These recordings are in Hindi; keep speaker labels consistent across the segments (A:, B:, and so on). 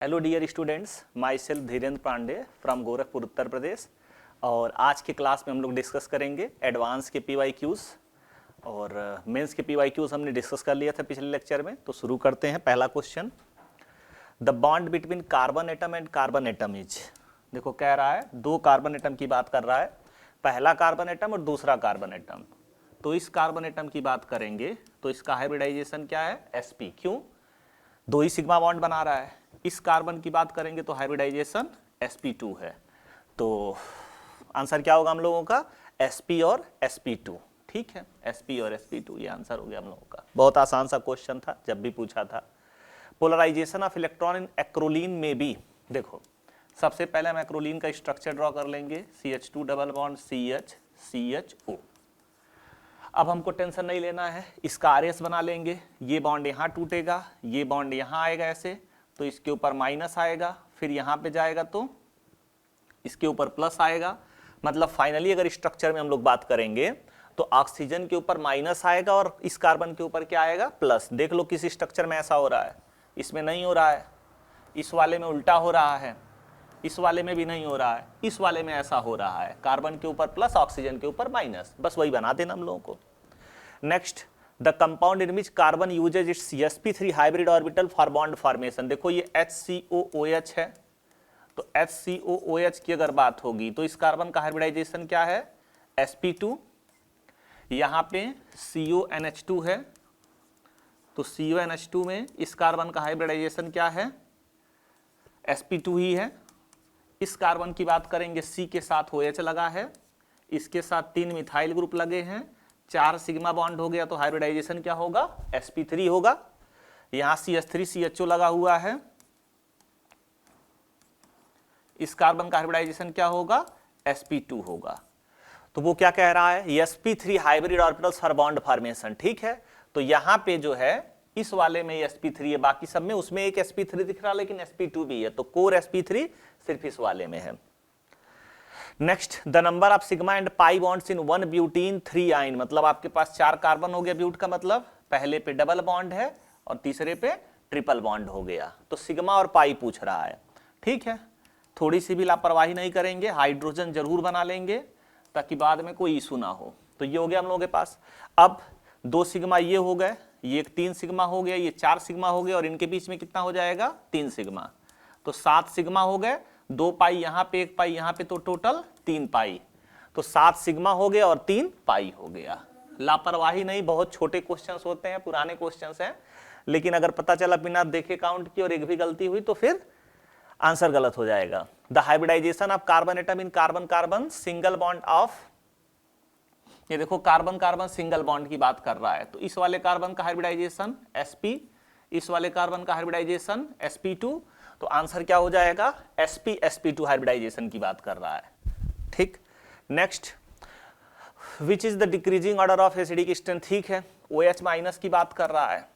A: Hello dear students, myself Dhirendra Pandey from Gorakhpur Uttar Pradesh. और आज की क्लास में हम लोग डिस्कस करेंगे एडवांस के PYQs और मेंस के PYQs हमने डिस्कस कर लिया था पिछले लेक्चर में। तो शुरू करते हैं। पहला question, the bond between carbon atom and carbon atom is. देखो कह रहा है दो कार्बन एटम की बात कर रहा है, पहला कार्बन एटम और दूसरा कार्बन एटम। तो इस कार्बन एटम की बात करेंगे तो इसका हाइब्रिडाइजेशन क्या है, sp। क्यों, दो ही सिग्मा बॉन्ड बना रहा है। इस कार्बन की बात करेंगे तो हाइब्रिडाइजेशन sp2 है। तो आंसर क्या होगा हम लोगों का, sp और sp2। ठीक है, sp और sp2 ये आंसर हो गया हम लोगों का। बहुत आसान सा क्वेश्चन था, जब भी पूछा था। Polarisation of electron in acrolein में भी, देखो सबसे पहले हम एक्रोलीन का स्ट्रक्चर ड्रॉ कर लेंगे, CH2 double bond CH CHO। अब हमको टेंशन नहीं लेना है, इसका RS बना लेंगे। ये बॉन्ड यहाँ टूटेगा, ये बॉन्ड यहाँ आएगा ऐसे, तो इसके ऊपर माइनस आएगा, फिर यहाँ पे जाएगा तो इसके ऊपर प्लस आएगा। मतलब फाइनली अगर स्ट्रक्चर में हम लोग बात करेंगे तो ऑक्सीजन के ऊपर माइनस आएगा और इस कार्बन के ऊपर क्या आएगा, प्लस। देख लो किसी स्ट्रक्चर में ऐसा हो रहा है, इसमें नहीं हो रहा है, इस वाले में उल्टा हो रहा है, इस वाले में भी नहीं हो रहा है, इस वाले में ऐसा हो रहा है, कार्बन के ऊपर प्लस ऑक्सीजन के ऊपर माइनस। बस वही बना देना हम लोगों को। Next, the compound in which carbon usage it's sp3 hybrid orbital for bond formation. देखो ये HCOOH है, तो HCOOH की अगर बात होगी तो इस कार्बन का हाइब्रिडाइजेशन क्या है, sp2। यहाँ पे CONH2 है, तो CONH2 में इस कार्बन का हाइब्रिडाइजेशन क्या है, sp2 ही है। इस कार्बन की बात करेंगे, C के साथ OH लगा है, इसके साथ 3 मिथाइल ग्रुप लगे हैं, 4 सिग्मा बॉन्ड हो गया, तो हाइब्रिडाइजेशन क्या होगा, sp3 होगा। यहां CH3 CHO लगा हुआ है, इस कार्बन का हाइब्रिडाइजेशन क्या होगा, sp2 होगा। तो वो क्या कह रहा है, sp3 hybrid orbitals for bond formation. ठीक है, तो यहां पे जो है इस वाले में sp3 है, बाकी सब में उसमें एक sp3 दिख रहा लेकिन sp2 भी है, तो कोर sp3 सिर्फ इस वाले में है। Next, the number of sigma and pi bonds in one butene 3 आइन। मतलब आपके पास 4 कार्बन हो गया ब्यूट का, मतलब पहले पे डबल बॉन्ड है और तीसरे पे ट्रिपल बॉन्ड हो गया। तो सिग्मा और पाई पूछ रहा है। ठीक है, थोड़ी सी भी लापरवाही नहीं करेंगे, हाइड्रोजन जरूर बना लेंगे ताकि बाद में कोई इशू ना हो। तो ये हो गया हम लोगों के पास। अब 2 सिग्मा ये हो गए, ये 3 सिग्मा हो गया, ये 4 सिग्मा हो गया, और इनके बीच में कितना हो जाएगा, 3 सिग्मा। तो 7 सिग्मा हो गए, 2 पाई यहाँ पे, 1 पाई यहाँ पे, तो टोटल 3 पाई। तो 7 सिग्मा हो गया और 3 पाई हो गया। लापरवाही नहीं, बहुत छोटे क्वेश्चंस होते हैं, पुराने क्वेश्चंस हैं, लेकिन अगर पता चला बिना देखे काउंट की और एक भी गलती हुई तो फिर आंसर गलत हो जाएगा। The hybridisation of carbon atom in carbon carbon single bond of, ये देखो कार्बन कार्बन सिंगल बॉन्ड की बात कर रहा है, तो इस वाले कार्बन का हाइब्रिडाइजेशन sp, इस वाले कार्बन का हाइब्रिडाइजेशन sp2। तो आंसर क्या हो जाएगा, sp sp2 हाइब्रिडाइजेशन की बात कर रहा है। ठीक, next, which is the decreasing order of acidic strength. ठीक है, OH माइनस की बात कर रहा है,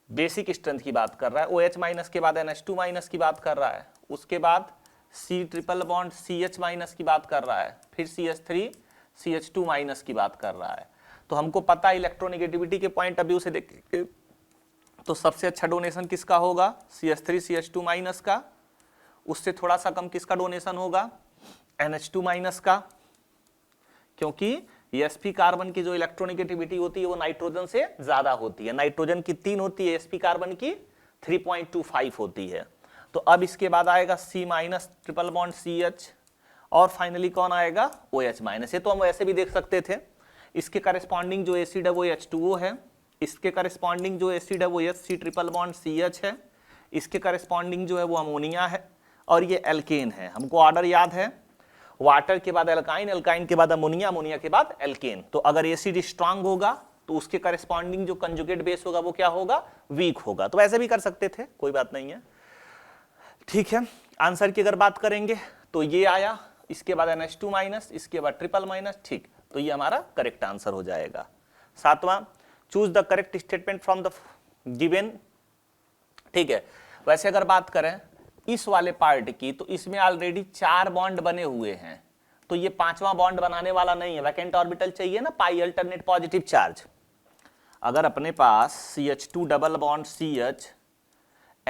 A: बेसिक स्ट्रेंथ की बात कर रहा है। OH माइनस के बाद NH2 माइनस की बात कर रहा है, उसके बाद C triple bond CH minus की बात कर रहा है, फिर CH3 CH2 माइनस की बात कर रहा है। तो हमको पता है इलेक्ट्रोनेगेटिविटी के पॉइंट ऑफ व्यू से देखेंगे तो सबसे अच्छा डोनेशन किसका होगा, CH3 CH2 माइनस का। उससे थोड़ा सा कम किसका डोनेशन होगा, NH2 माइनस का, क्योंकि sp कार्बन की जो इलेक्ट्रोनेगेटिविटी होती है वो नाइट्रोजन से ज्यादा होती है। नाइट्रोजन की 3 होती है, sp कार्बन की 3.25 होती है। तो अब इसके बाद आएगा C minus triple bond CH, और फाइनली कौन आएगा, OH माइनस। ये तो हम वैसे भी देख सकते थे। इसके करस्पॉन्डिंग जो एसिड है वो H2O है, इसके करस्पॉन्डिंग जो एसिड है वो HC ट्रिपल बॉन्ड CH है, इसके करस्पॉन्डिंग जो है वो अमोनिया है, और ये एल्केन है। हमको ऑर्डर याद है, वाटर के बाद एल्काइन, एल्काइन के बाद अमोनिया, अमोनिया के बाद एल्केन। तो अगर एसिड स्ट्रांग होगा तो उसके करस्पॉन्डिंग जो कंजुगेट बेस होगा वो क्या होगा, वीक होगा। तो ऐसे भी कर सकते थे, कोई बात नहीं है। ठीक है, आंसर की अगर बात करेंगे तो ये आया, इसके बाद NH2 माइनस, इसके बाद ट्रिपल माइनस। ठीक, तो ये हमारा करेक्ट आंसर हो जाएगा। 7वां, choose the correct statement from the given. ठीक है, वैसे अगर बात करें इस वाले पार्ट की तो इसमें ऑलरेडी 4 बॉन्ड बने हुए हैं, तो ये 5वां बॉन्ड बनाने वाला नहीं है। वैकेंट ऑर्बिटल चाहिए ना, पाई अल्टरनेट पॉजिटिव चार्ज। अगर अपने पास CH2 double bond CH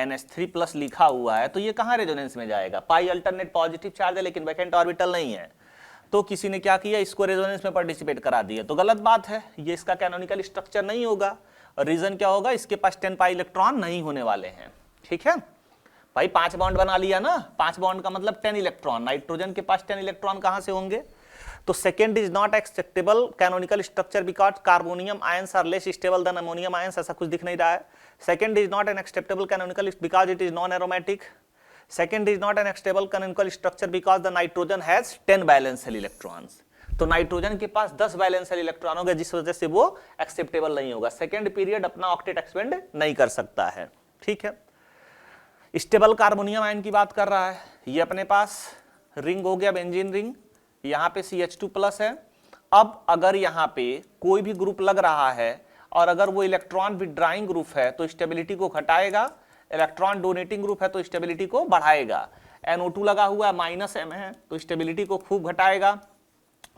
A: NH3 plus लिखा हुआ है तो ये कहाँ रेजोनेंस में जाएगा? पाई अल्टरनेट पॉजिटिव चार्ज है लेकिन वैकेंट ऑर्बिटल नहीं है, तो किसी ने क्या किया, इसको रेजोनेंस में पार्टिसिपेट करा दिया, तो गलत बात है, ये इसका कैनोनिकल स्ट्रक्चर नहीं होगा। और रीजन क्या होगा, इसके पास 10 पाई इलेक्ट्रॉन नहीं होने वाले हैं। ठीक है भाई, 5 बॉन्ड बना लिया ना, 5 बॉन्ड का मतलब 10 इलेक्ट्रॉन, नाइट्रोजन के पास 10 इलेक्ट्रॉन कहां से होंगे? तो second is not acceptable canonical structure because carbonium ions are less stable than ammonium ions, ऐसा कुछ दिख नहीं रहा है। Second is not an acceptable canonical because it is non aromatic. Second is not an acceptable canonical structure because the nitrogen has 10 valence shell electrons, तो नाइट्रोजन के पास 10 वैलेंस शेल इलेक्ट्रॉन होगा जिस वजह से वो एक्सेप्टेबल नहीं होगा, सेकेंड पीरियड अपना ऑक्टेट एक्सपेंड नहीं कर सकता है। ठीक है, स्टेबल कार्बोनियम आयन की बात कर रहा है, ये अपने पास रिंग हो गया बेंजीन रिंग, यहाँ पे CH2 प्लस है। अब अगर यहाँ पे कोई भी ग्रुप लग रहा है और अगर वो इलेक्ट्रॉन विड्राइंग ग्रुप है तो स्टेबिलिटी को घटाएगा, इलेक्ट्रॉन डोनेटिंग ग्रुप है तो स्टेबिलिटी को बढ़ाएगा। NO2 लगा हुआ है -M है तो स्टेबिलिटी को खूब घटाएगा,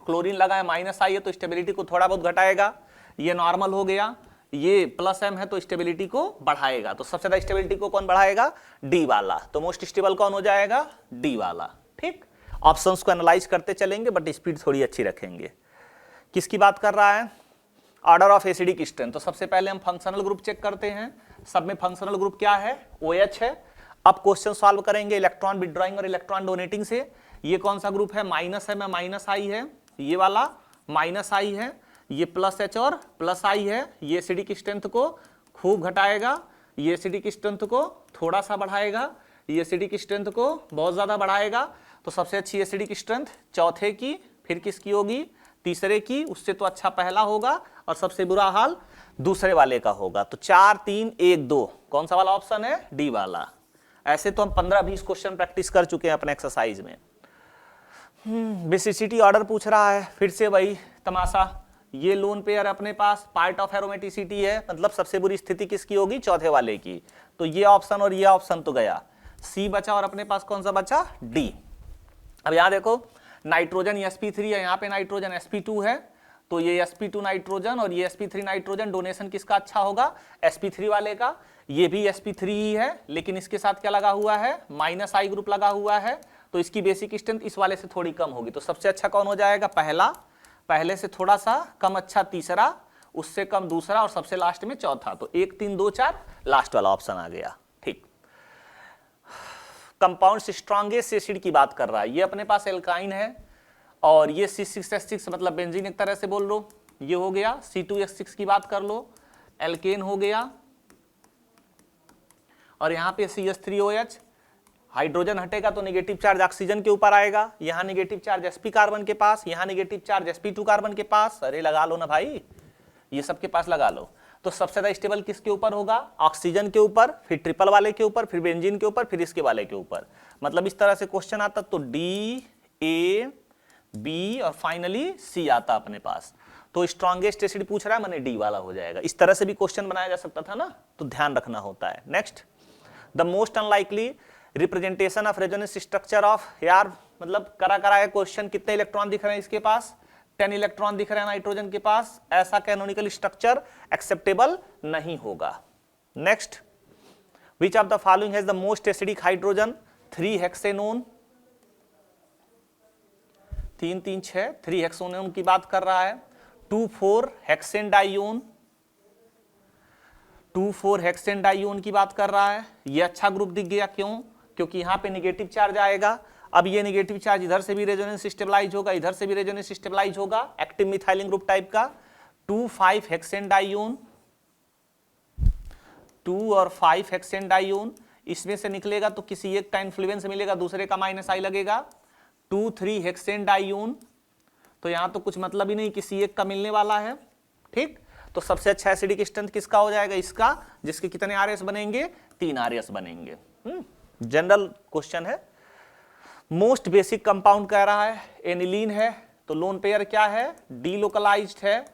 A: क्लोरीन लगा है -I है तो स्टेबिलिटी को थोड़ा बहुत घटाएगा, ये नॉर्मल हो गया, ये +M है तो स्टेबिलिटी को बढ़ाएगा। तो सबसे ज्यादा स्टेबिलिटी को कौन बढ़ाएगा? D वाला, तो मोस्ट स्टेबल कौन हो जाएगा? D वाला। ठीक, ऑप्शंस को एनालाइज करते चलेंगे बट स्पीड थोड़ी अच्छी रखेंगे। किसकी बात कर रहा है? Order of acidic strength. तो सबसे पहले हम फंक्शनल ग्रुप चेक करते हैं, सब में फंक्शनल ग्रुप क्या है? OH है। अब क्वेश्चन सॉल्व करेंगे इलेक्ट्रॉन विड्रॉइंग और इलेक्ट्रॉन डोनेटिंग से। ये कौन सा ग्रुप है? -M में -I है, ये वाला -I है, ये +H और +I है, ये एसिडिक स्ट्रेंथ को खूब घटाएगा, ये एसिडिक स्ट्रेंथ को थोड़ा सा बढ़ाएगा, ये एसिडिक स्ट्रेंथ को बहुत ज्यादा बढ़ाएगा। तो सबसे अच्छी एसिडिक स्ट्रेंथ चौथे की, फिर किसकी होगी? तीसरे की, उससे तो अच्छा पहला होगा और सबसे बुरा हाल दूसरे वाले का होगा। तो 4 3 1 2 कौन सा वाला ऑप्शन है? D वाला। ऐसे तो हम 15-20 क्वेश्चन प्रैक्टिस कर चुके हैं अपने एक्सरसाइज में। बेसिसिटी ऑर्डर पूछ रहा है, फिर से वही तमाशा, ये लोन पेयर अपने पास पार्ट ऑफ एरोमेटिसिटी है, मतलब सबसे बुरी स्थिति किसकी होगी? चौथे वाले की। तो ये ऑप्शन और ये ऑप्शन तो गया, C बचा और अपने पास कौन सा बचा? D। अब यहां देखो, नाइट्रोजन sp3 है, यहाँ पे नाइट्रोजन sp2 है, तो ये sp2 नाइट्रोजन और ये sp3 नाइट्रोजन, डोनेशन किसका अच्छा होगा? sp3 वाले का। ये भी sp3 ही है लेकिन इसके साथ क्या लगा हुआ है? -I ग्रुप लगा हुआ है, तो इसकी बेसिक स्ट्रेंथ इस वाले से थोड़ी कम होगी। तो सबसे अच्छा कौन हो जाएगा? पहला, पहले से थोड़ा सा कम अच्छा तीसरा, उससे कम दूसरा और सबसे लास्ट में चौथा। तो 1 3 2 4 लास्ट वाला ऑप्शन आ गया। ठीक, कंपाउंड्स स्ट्रॉन्गेस्ट एसिड की बात कर रहा है, ये अपने पास एल्काइन है और ये C6H6 मतलब बेंजीन एक तरह से बोल लो, ये हो गया। C2H6 की बात कर लो, एल्केन हो गया, और यहाँ पे CH3OH, हाइड्रोजन हटेगा तो नेगेटिव चार्ज ऑक्सीजन के ऊपर आएगा, यहाँ नेगेटिव चार्ज sp कार्बन के पास, यहाँ नेगेटिव चार्ज sp2 कार्बन के पास। अरे लगा लो ना भाई, ये सबके पास लगा लो। तो सबसे ज्यादा स्टेबल किसके ऊपर होगा? ऑक्सीजन के ऊपर, फिर ट्रिपल वाले के ऊपर, फिर बेंजीन के ऊपर, फिर इसके वाले के ऊपर। मतलब इस तरह से क्वेश्चन आता तो D A B और फाइनली C आता अपने पास। तो स्ट्रॉन्गेस्ट एसिड पूछ रहा है, मैंने D वाला हो जाएगा। इस तरह से भी क्वेश्चन बनाया जा सकता था ना, तो ध्यान रखना होता है। Next, the most unlikely representation of resonance structure of, यार मतलब करा क्वेश्चन, कितने इलेक्ट्रॉन दिख रहे हैं इसके पास? 10 इलेक्ट्रॉन दिख रहे हैं नाइट्रोजन के पास, ऐसा कैनोनिकल स्ट्रक्चर एक्सेप्टेबल नहीं होगा। Next, which of the following has the most acidic hydrogen? 3 हेक्सेनोन, 3 3 6 3 हेक्सेनोन की बात कर रहा है। 2 4 हेक्सेन डाइओन, 2 4 हेक्सेन डाइओन की बात कर रहा है। ये अच्छा ग्रुप दिख गया, क्यों? क्योंकि यहाँ पे नेगेटिव चार्ज आएगा। अब ये नेगेटिव चार्ज इधर से भी रेजोनेंस स्टेबलाइज होगा, इधर से भी रेजोनेंस स्टेबलाइज होगा, एक्टिव मिथाइलिन ग्रुप टाइप का। 2 5 हेक्सेन डाइओन, 2 और 5 हेक्सेन डाइओन, इसमें से निकलेगा तो किसी एक का इन्फ्लुएंस मिलेगा, दूसरे का -I लगेगा। 2 3 हेक्सेन डाइओन, तो यहां तो कुछ मतलब ही नहीं, किसी एक का मिलने वाला है। ठीक, तो सबसे अच्छा एसिडिक स्ट्रेंथ किसका हो जाएगा? इसका, जिसके कितने RS बनेंगे? 3 RS बनेंगे। जनरल क्वेश्चन है। मोस्ट बेसिक कंपाउंड कह रहा है, एनिलीन है, तो लोन पेयर क्या है? डीलोकलाइज्ड है।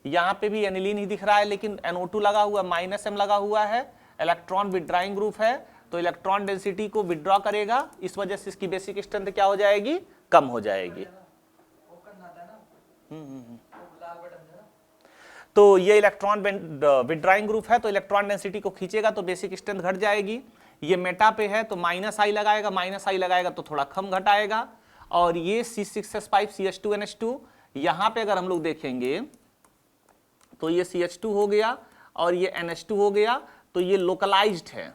A: यहां पे भी एनिलीन ही दिख रहा है लेकिन NO2 लगा हुआ, -M लगा हुआ है, इलेक्ट्रॉन विड्रॉइंग ग्रुप है, तो इलेक्ट्रॉन डेंसिटी को विड्रॉ करेगा, इस वजह से इसकी बेसिक स्ट्रेंथ क्या हो जाएगी? कम हो जाएगी। तो ये इलेक्ट्रॉन विड्रॉइंग ग्रुप है, तो इलेक्ट्रॉन डेंसिटी को खींचेगा तो बेसिक स्ट्रेंथ घट जाएगी। ये मेटा पे है तो माइनस आई लगाएगा, माइनस आई लगाएगा तो थोड़ा कम घट आएगा। और ये C6H5 CH2NH2, यहां पे अगर हम लोग देखेंगे तो ये CH2 हो गया और ये NH2 हो गया, तो ये लोकलाइज्ड है।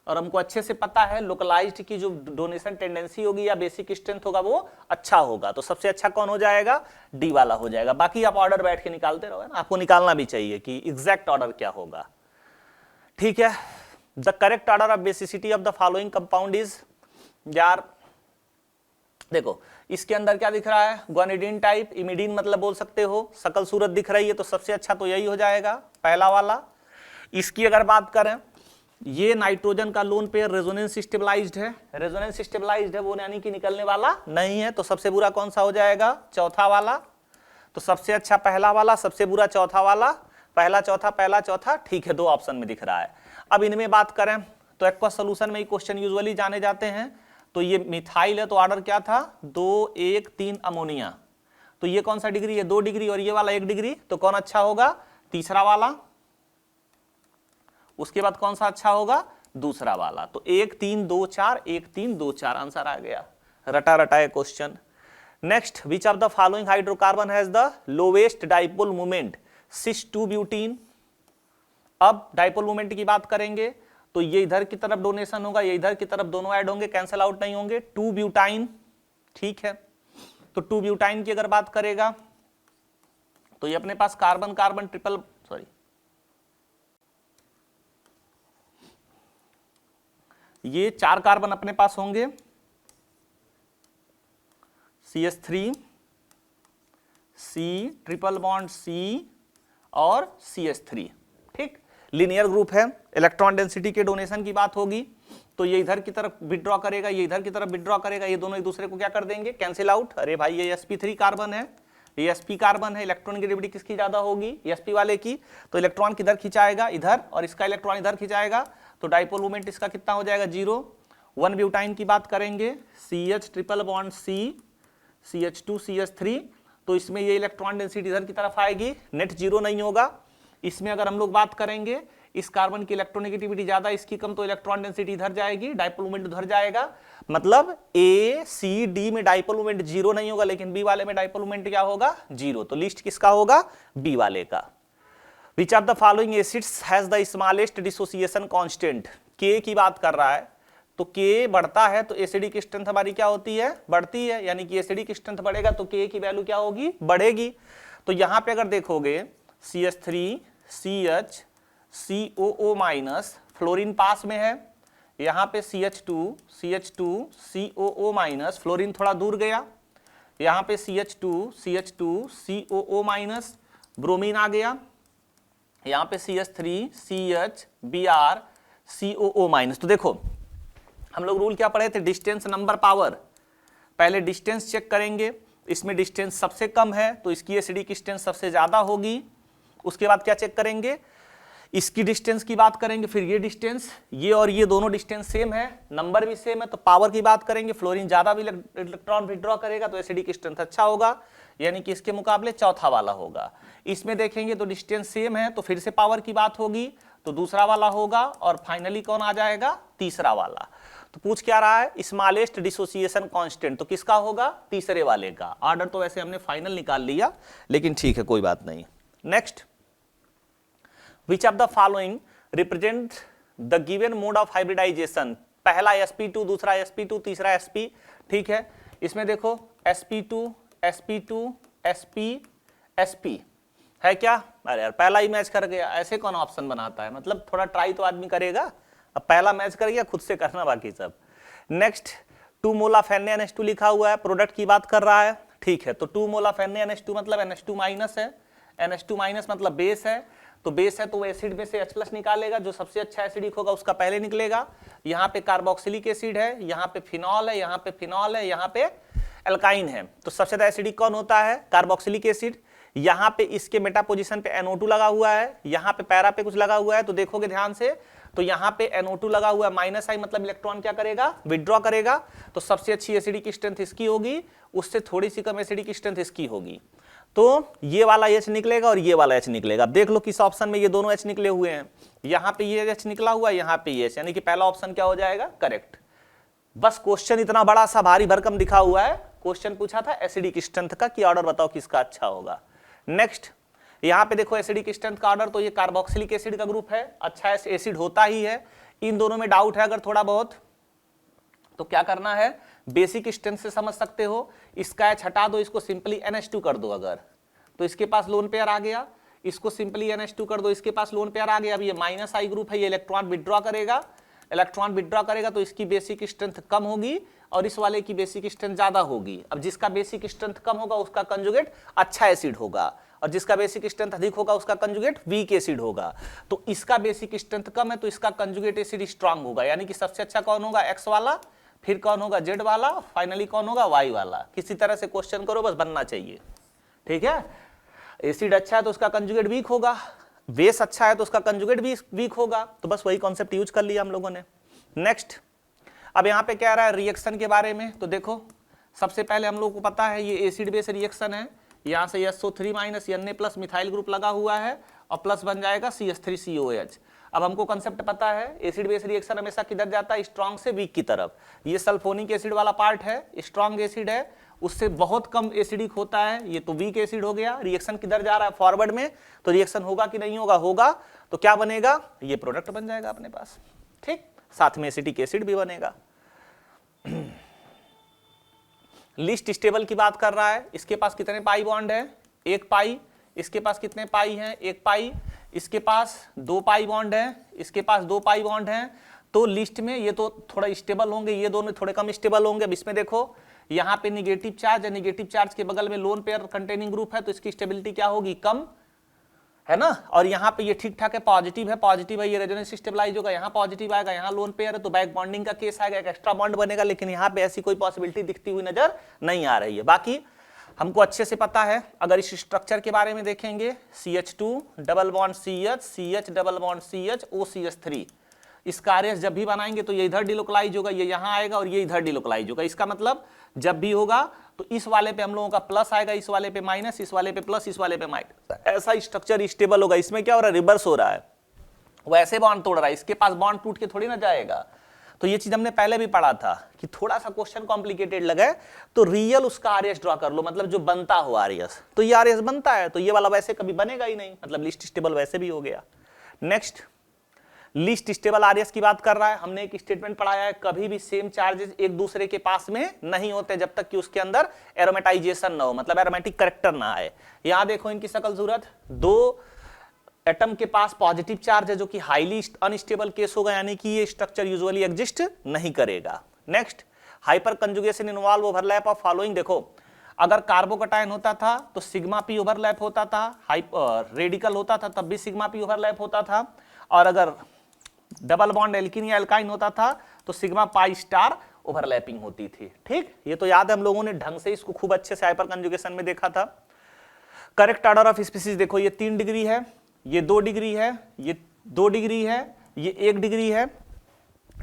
A: और हमको अच्छे से पता है लोकलाइज्ड की जो डोनेशन टेंडेंसी होगी या बेसिक स्ट्रेंथ होगा वो अच्छा होगा। तो सबसे अच्छा कौन हो जाएगा? डी वाला हो जाएगा। बाकी आप ऑर्डर बैठ के निकालते रहो ना, आपको निकालना भी चाहिए कि एग्जैक्ट ऑर्डर क्या होगा। ठीक है, the correct order of basicity of the following compound is, यार देखो इसके अंदर क्या दिख रहा है? ग्वानिडीन टाइप, इमिडीन मतलब बोल सकते हो, शकल सूरत दिख रही है, तो सबसे अच्छा तो यही हो जाएगा पहला वाला। इसकी अगर बात करें, ये नाइट्रोजन का लोन पेयर रेजोनेंस स्टेबलाइज्ड है, रेजोनेंस स्टेबलाइज्ड है वो यानी कि निकलने वाला नहीं है, तो सबसे बुरा कौन सा हो जाएगा? चौथा वाला। तो सबसे अच्छा पहला वाला, सबसे बुरा चौथा वाला, पहला चौथा पहला चौथा, ठीक है, दो ऑप्शन में दिख रहा है। अब इनमें बात करें तो एक्वा सोल्यूशन में ही क्वेश्चन यूजुअली जाने जाते हैं। तो ये मिथाइल है तो ऑर्डर क्या था? 2 1 3 अमोनिया। तो ये कौन सा डिग्री है? 2 डिग्री, और ये वाला 1 डिग्री, तो कौन अच्छा होगा? तीसरा वाला। उसके बाद कौन सा अच्छा होगा? दूसरा वाला। तो 1 3 2 4, 1 3 2 4 आंसर आ गया। रटा रटाए question. Next, which of the following hydrocarbon has the lowest dipole moment? Cis 2 butene. अब डाइपोल मोमेंट की बात करेंगे तो ये इधर की तरफ डोनेशन होगा, ये इधर की तरफ, दोनों ऐड होंगे, कैंसिल आउट नहीं होंगे। 2 ब्यूटाइन, ठीक है, तो 2 ब्यूटाइन की अगर बात करेगा तो ये अपने पास कार्बन कार्बन ट्रिपल, सॉरी, ये 4 कार्बन अपने पास होंगे, CH3 C triple bond C और CH3, ठीक, लीनियर ग्रुप है। इलेक्ट्रॉन डेंसिटी के डोनेशन की बात होगी तो ये इधर की तरफ विड्रॉ करेगा, ये इधर की तरफ विड्रॉ करेगा, ये दोनों एक दूसरे को क्या कर देंगे? Cancel out. अरे भाई ये sp3 कार्बन है, ये sp कार्बन है, इलेक्ट्रॉन की डेंसिटी किसकी ज्यादा होगी? sp वाले की। तो इलेक्ट्रॉन किधर खिंचाएगा? इधर, और इसका इलेक्ट्रॉन इधर खिंचाएगा, तो डाइपोल मोमेंट इसका कितना हो जाएगा? 0। 1 ब्यूटाइन की बात करेंगे, CH triple bond C CH2 CH3, तो इसमें ये इलेक्ट्रॉन डेंसिटी इधर की तरफ आएगी, नेट 0 नहीं होगा। इसमें अगर हम लोग बात करेंगे, इस कार्बन की इलेक्ट्रोनेगेटिविटी ज्यादा, इसकी कम, तो इलेक्ट्रॉन डेंसिटी इधर जाएगी, डाइपोल मोमेंट उधर जाएगा। मतलब A C D में डाइपोल मोमेंट 0 नहीं होगा, लेकिन B वाले में डाइपोल मोमेंट क्या होगा? 0। तो लिस्ट किसका होगा? B वाले का। Which of the following acids has the smallest dissociation constant? K की बात कर रहा है, तो K बढ़ता है तो एसिडिक स्ट्रेंथ हमारी क्या होती है? बढ़ती है, यानी कि एसिडिक स्ट्रेंथ बढ़ेगा तो K की वैल्यू क्या होगी? बढ़ेगी। तो यहां पे अगर देखोगे CH3 CH COO minus, fluorine पास में है, यहां पे CH2 COO माइनस, फ्लोरीन थोड़ा दूर गया, यहां पे CH2 COO माइनस, ब्रोमीन आ गया, यहां पे CH3 CH Br COO minus. तो देखो हम लोग रूल क्या पढ़े थे? Distance number power. पहले डिस्टेंस चेक करेंगे, इसमें डिस्टेंस सबसे कम है तो इसकी एसिडिक स्ट्रेंथ सबसे ज्यादा होगी। उसके बाद क्या चेक करेंगे? इसकी डिस्टेंस की बात करेंगे, फिर ये डिस्टेंस, ये और ये दोनों डिस्टेंस सेम है, नंबर भी सेम है, तो पावर की बात करेंगे, फ्लोरीन ज्यादा भी इलेक्ट्रॉन विड्रॉ करेगा तो एसिडिक स्ट्रेंथ अच्छा होगा, यानी कि इसके मुकाबले चौथा वाला होगा। इसमें देखेंगे तो डिस्टेंस सेम है तो फिर से पावर की बात होगी तो दूसरा वाला होगा, और फाइनली कौन आ जाएगा? तीसरा वाला। तो पूछ क्या रहा है? स्मॉलेस्ट डिसोसिएशन कांस्टेंट, तो किसका होगा? तीसरे वाले का। ऑर्डर तो वैसे हमने फाइनल निकाल लिया, लेकिन ठीक है कोई बात नहीं। Next, Which of the following represent the given mode of hybridization? पहला sp2, दूसरा sp2, तीसरा sp, ठीक है। इसमें देखो sp2 sp2 sp sp है क्या? अरे यार पहला ही मैच कर गया, ऐसे कौन ऑप्शन बनाता है? मतलब थोड़ा ट्राई तो आदमी करेगा। अब पहला मैच कर गया, खुद से करना बाकी सब। नेक्स्ट, 2 मोल ऑफ NaNH2 लिखा हुआ है, प्रोडक्ट की बात कर रहा है, ठीक है। तो 2 मोल ऑफ NaNH2 मतलब NH2 माइनस है, NH2 माइनस मतलब बेस है, तो बेस है तो वो एसिड में से H+ निकालेगा, जो सबसे अच्छा एसिडिक होगा उसका पहले निकलेगा। यहाँ पे कार्बोक्सिलिक एसिड है, यहाँ पे फिनॉल है, यहाँ पे फिनॉल है, यहाँ पे एल्काइन है, तो सबसे ज्यादा एसिडिक कौन होता है? Carboxylic acid. यहाँ पे इसके मेटा पोजीशन पे NO2 लगा हुआ है, यहाँ पे पैरा पे कुछ लगा हुआ है, तो देखोगे ध्यान से तो यहाँ पे NO2 लगा हुआ है, माइनस आई मतलब इलेक्ट्रॉन क्या करेगा? विड्रॉ करेगा, तो सबसे अच्छी एसिडिक स्ट्रेंथ इसकी होगी, उससे थोड़ी सी कम एसिडिक स्ट्रेंथ इसकी होगी। तो ये वाला H निकलेगा और ये वाला H निकलेगा। अब देख लो किस ऑप्शन में ये दोनों H निकले हुए हैं, यहां पे ये H निकला हुआ है, यहां पे ये H, यानी कि पहला ऑप्शन क्या हो जाएगा, करेक्ट। बस क्वेश्चन इतना बड़ा सा भारी भरकम दिखा हुआ है, क्वेश्चन पूछा था एसिडिक स्ट्रेंथ का कि ऑर्डर बताओ किसका अच्छा होगा। नेक्स्ट यहां पे देखो एसिडिक स्ट्रेंथ का ऑर्डर, तो ये कार्बोक्सिलिक एसिड का ग्रुप है, अच्छा एसिड होता ही है। इन दोनों में डाउट है अगर थोड़ा बहुत, तो क्या करना है, बेसिक स्ट्रेंथ से समझ सकते हो। इसका H हटा दो, इसको सिंपली NH2 कर दो अगर, तो इसके पास लोन पेयर आ गया। इसको सिंपली NH2 कर दो, इसके पास लोन पेयर आ गया। अब ये माइनस आई ग्रुप है, ये इलेक्ट्रॉन विड्रॉ करेगा, इलेक्ट्रॉन विड्रॉ करेगा तो इसकी बेसिक स्ट्रेंथ कम होगी और इस वाले की बेसिक स्ट्रेंथ ज्यादा होगी। अब जिसका बेसिक स्ट्रेंथ कम होगा उसका कंजुगेट अच्छा एसिड होगा, और जिसका बेसिक स्ट्रेंथ अधिक होगा उसका कंजुगेट वीक एसिड होगा। तो इसका बेसिक स्ट्रेंथ कम है तो इसका कंजुगेट एसिड स्ट्रांग होगा, यानी कि सबसे अच्छा कौन होगा, X वाला, फिर कौन होगा, Z वाला, फाइनली कौन होगा, Y वाला। किसी तरह से क्वेश्चन करो, बस बनना चाहिए, ठीक है। एसिड अच्छा है तो उसका कंजुगेट वीक होगा, बेस अच्छा है तो उसका कंजुगेट भी वीक होगा, तो बस वही कॉन्सेप्ट यूज कर लिया हम लोगों ने। नेक्स्ट अब यहां पे कह रहा है रिएक्शन के बारे में, तो देखो सबसे पहले हम लोग को पता है ये एसिड बेस रिएक्शन है, यहां से SO3 minus Na+ methyl group लगा हुआ है और प्लस बन जाएगा CH3COH। अब हमको कंसेप्ट पता है एसिड बेस रिएक्शन हमेशा किधर जाता है, स्ट्रॉन्ग से वीक की तरफ। ये सल्फोनिक एसिड वाला पार्ट है, स्ट्रॉन्ग एसिड है, उससे बहुत कम एसिडिक होता है, ये तो वीक एसिड हो गया। रिएक्शन किधर जा रहा है, फॉरवर्ड में, तो रिएक्शन होगा कि नहीं होगा, होगा, तो क्या बनेगा, ये प्रोडक्ट बन जाएगा अपने पास, ठीक, साथ में एसिटिक एसिड भी बनेगा। लिस्ट स्टेबल की बात कर रहा है, इसके पास कितने पाई बॉन्ड है, 1 पाई, इसके पास कितने पाई हैं, 1 पाई, इसके पास 2 पाई बॉन्ड है, इसके पास 2 पाई बॉन्ड है। तो लिस्ट में ये तो थोड़ा स्टेबल होंगे, ये दोनों थोड़े कम स्टेबल होंगे। अब इसमें देखो यहाँ पे निगेटिव चार्ज है, निगेटिव चार्ज के बगल में लोन पेयर कंटेनिंग ग्रुप है, तो इसकी स्टेबिलिटी क्या होगी, कम है ना। और यहाँ पे ये ठीक ठाक है, पॉजिटिव है, ये रेजोनेंस स्टेबलाइज होगा, यहाँ पॉजिटिव आएगा, यहाँ लोन पेयर है तो बैक बॉन्डिंग का केस आएगा, एक एक्स्ट्रा बॉन्ड बनेगा, लेकिन यहाँ पे ऐसी कोई पॉसिबिलिटी दिखती हुई नजर नहीं आ रही है। बाकी हमको अच्छे से पता है, अगर इस स्ट्रक्चर के बारे में देखेंगे, CH2 double bond CH, CH double bond CH, OCH3, इसका आरएस जब भी बनाएंगे तो ये इधर डिलोकलाइज होगा, ये यहाँ आएगा और ये इधर डिलोकलाइज होगा। इसका मतलब जब भी होगा तो इस वाले पे हम लोगों का प्लस आएगा, इस वाले पे माइनस, इस वाले पे प्लस, इस वाले पे माइनस, ऐसा स्ट्रक्चर स्टेबल होगा। इसमें क्या हो रहा है, रिवर्स हो रहा है, वैसे बॉन्ड तोड़ रहा है, इसके पास बॉन्ड टूट के थोड़ी ना जाएगा। तो ये चीज हमने पहले भी पढ़ा था कि थोड़ा सा क्वेश्चन कॉम्प्लिकेटेड लगे तो रियल उसका आरएस ड्रॉ कर लो, मतलब जो बनता हो आरएस, तो ये आरएस बनता है, तो ये वाला वैसे कभी बनेगा ही नहीं, मतलब लिस्ट स्टेबल वैसे भी हो गया। नेक्स्ट लिस्ट स्टेबल आरएस की बात कर रहा है, हमने एक स्टेटमेंट पढ़ाया है, कभी भी सेम चार्जेस एक दूसरे के पास में नहीं होते जब तक कि उसके अंदर एरोमेटाइजेशन ना हो, मतलब एरोमेटिक करेक्टर ना आए। यहां देखो इनकी शकल सूरत, 2 एटम के पास पॉजिटिव चार्ज है जो कि हाईली अनस्टेबल केस होगा, यानी कि ये स्ट्रक्चर यूजुअली एग्जिस्ट नहीं करेगा। Next hyper conjugation involve overlap of following, देखो अगर कार्बोकटायन होता था तो सिग्मा पी ओवरलैप होता था, रेडिकल होता था तब भी सिग्मा पी ओवरलैप होता था, और अगर डबल बॉन्ड एल्किन या एल्काइन होता था तो सिग्मा पाई स्टार ओवरलैपिंग होती थी। ठीक, ये तो याद है, हम लोगों ने ढंग से इसको खूब अच्छे से हाइपर कंजुगेशन में देखा था। करेक्ट ऑर्डर ऑफ स्पीसीज देखो, ये 3 डिग्री है, ये 2 डिग्री है, ये 2 डिग्री है, ये 1 डिग्री है।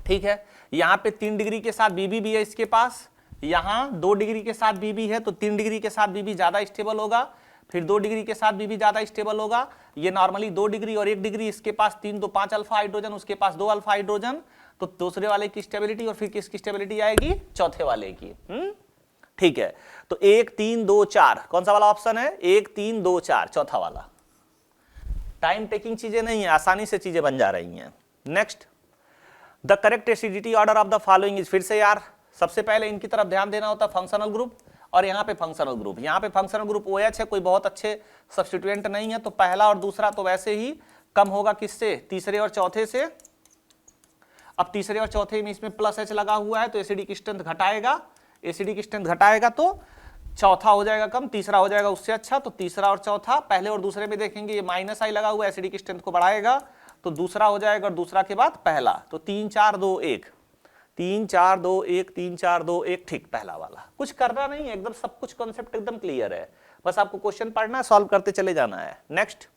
A: ठीक है, यहां पे 3 डिग्री के साथ बीबी भी है इसके पास, यहां 2 डिग्री के साथ बीबी है, तो 3 डिग्री के साथ बीबी ज्यादा स्टेबल होगा, फिर 2 डिग्री के साथ बीबी ज्यादा स्टेबल होगा। ये नॉर्मली 2 डिग्री और 1 डिग्री, इसके पास 3 तो 5 अल्फा हाइड्रोजन, उसके पास 2 अल्फा हाइड्रोजन, तो दूसरे वाले की स्टेबिलिटी और फिर किसकी स्टेबिलिटी आएगी, चौथे वाले की। ठीक है, तो 1 3 2 4 कौन सा वाला ऑप्शन है, 1 3 2 4 चौथा वाला। टाइम टेकिंग चीजें नहीं है, आसानी से चीजें बन जा रही हैं। Next the correct acidity order of the following is, फिर से यार सबसे पहले इनकी तरफ ध्यान देना होता है, फंक्शनल ग्रुप, और यहाँ पे फंक्शनल ग्रुप, यहाँ पे फंक्शनल ग्रुप OH है, कोई बहुत अच्छे सब्स्टिट्यूएंट नहीं है, तो पहला और दूसरा तो वैसे ही कम होगा किससे, तीसरे और चौथे से। अब तीसरे और चौथे में इसमें प्लस H लगा हुआ है तो एसिडिक स्ट्रेंथ घटाएगा, एसिडिक स्ट्रेंथ घटाएगा तो चौथा हो जाएगा कम, तीसरा हो जाएगा उससे अच्छा, तो तीसरा और चौथा, पहले और दूसरे में देखेंगे ये माइनस आई लगा हुआ है, एसिडिक स्ट्रेंथ को बढ़ाएगा, तो दूसरा हो जाएगा और दूसरा के बाद पहला, तो 3 4 2 1 3 4 2 1 3 4 2 1। ठीक, पहला वाला कुछ करना नहीं है, एकदम सब कुछ कॉन्सेप्ट एकदम क्लियर है, बस आपको क्वेश्चन पढ़ना है, सॉल्व करते चले जाना है। नेक्स्ट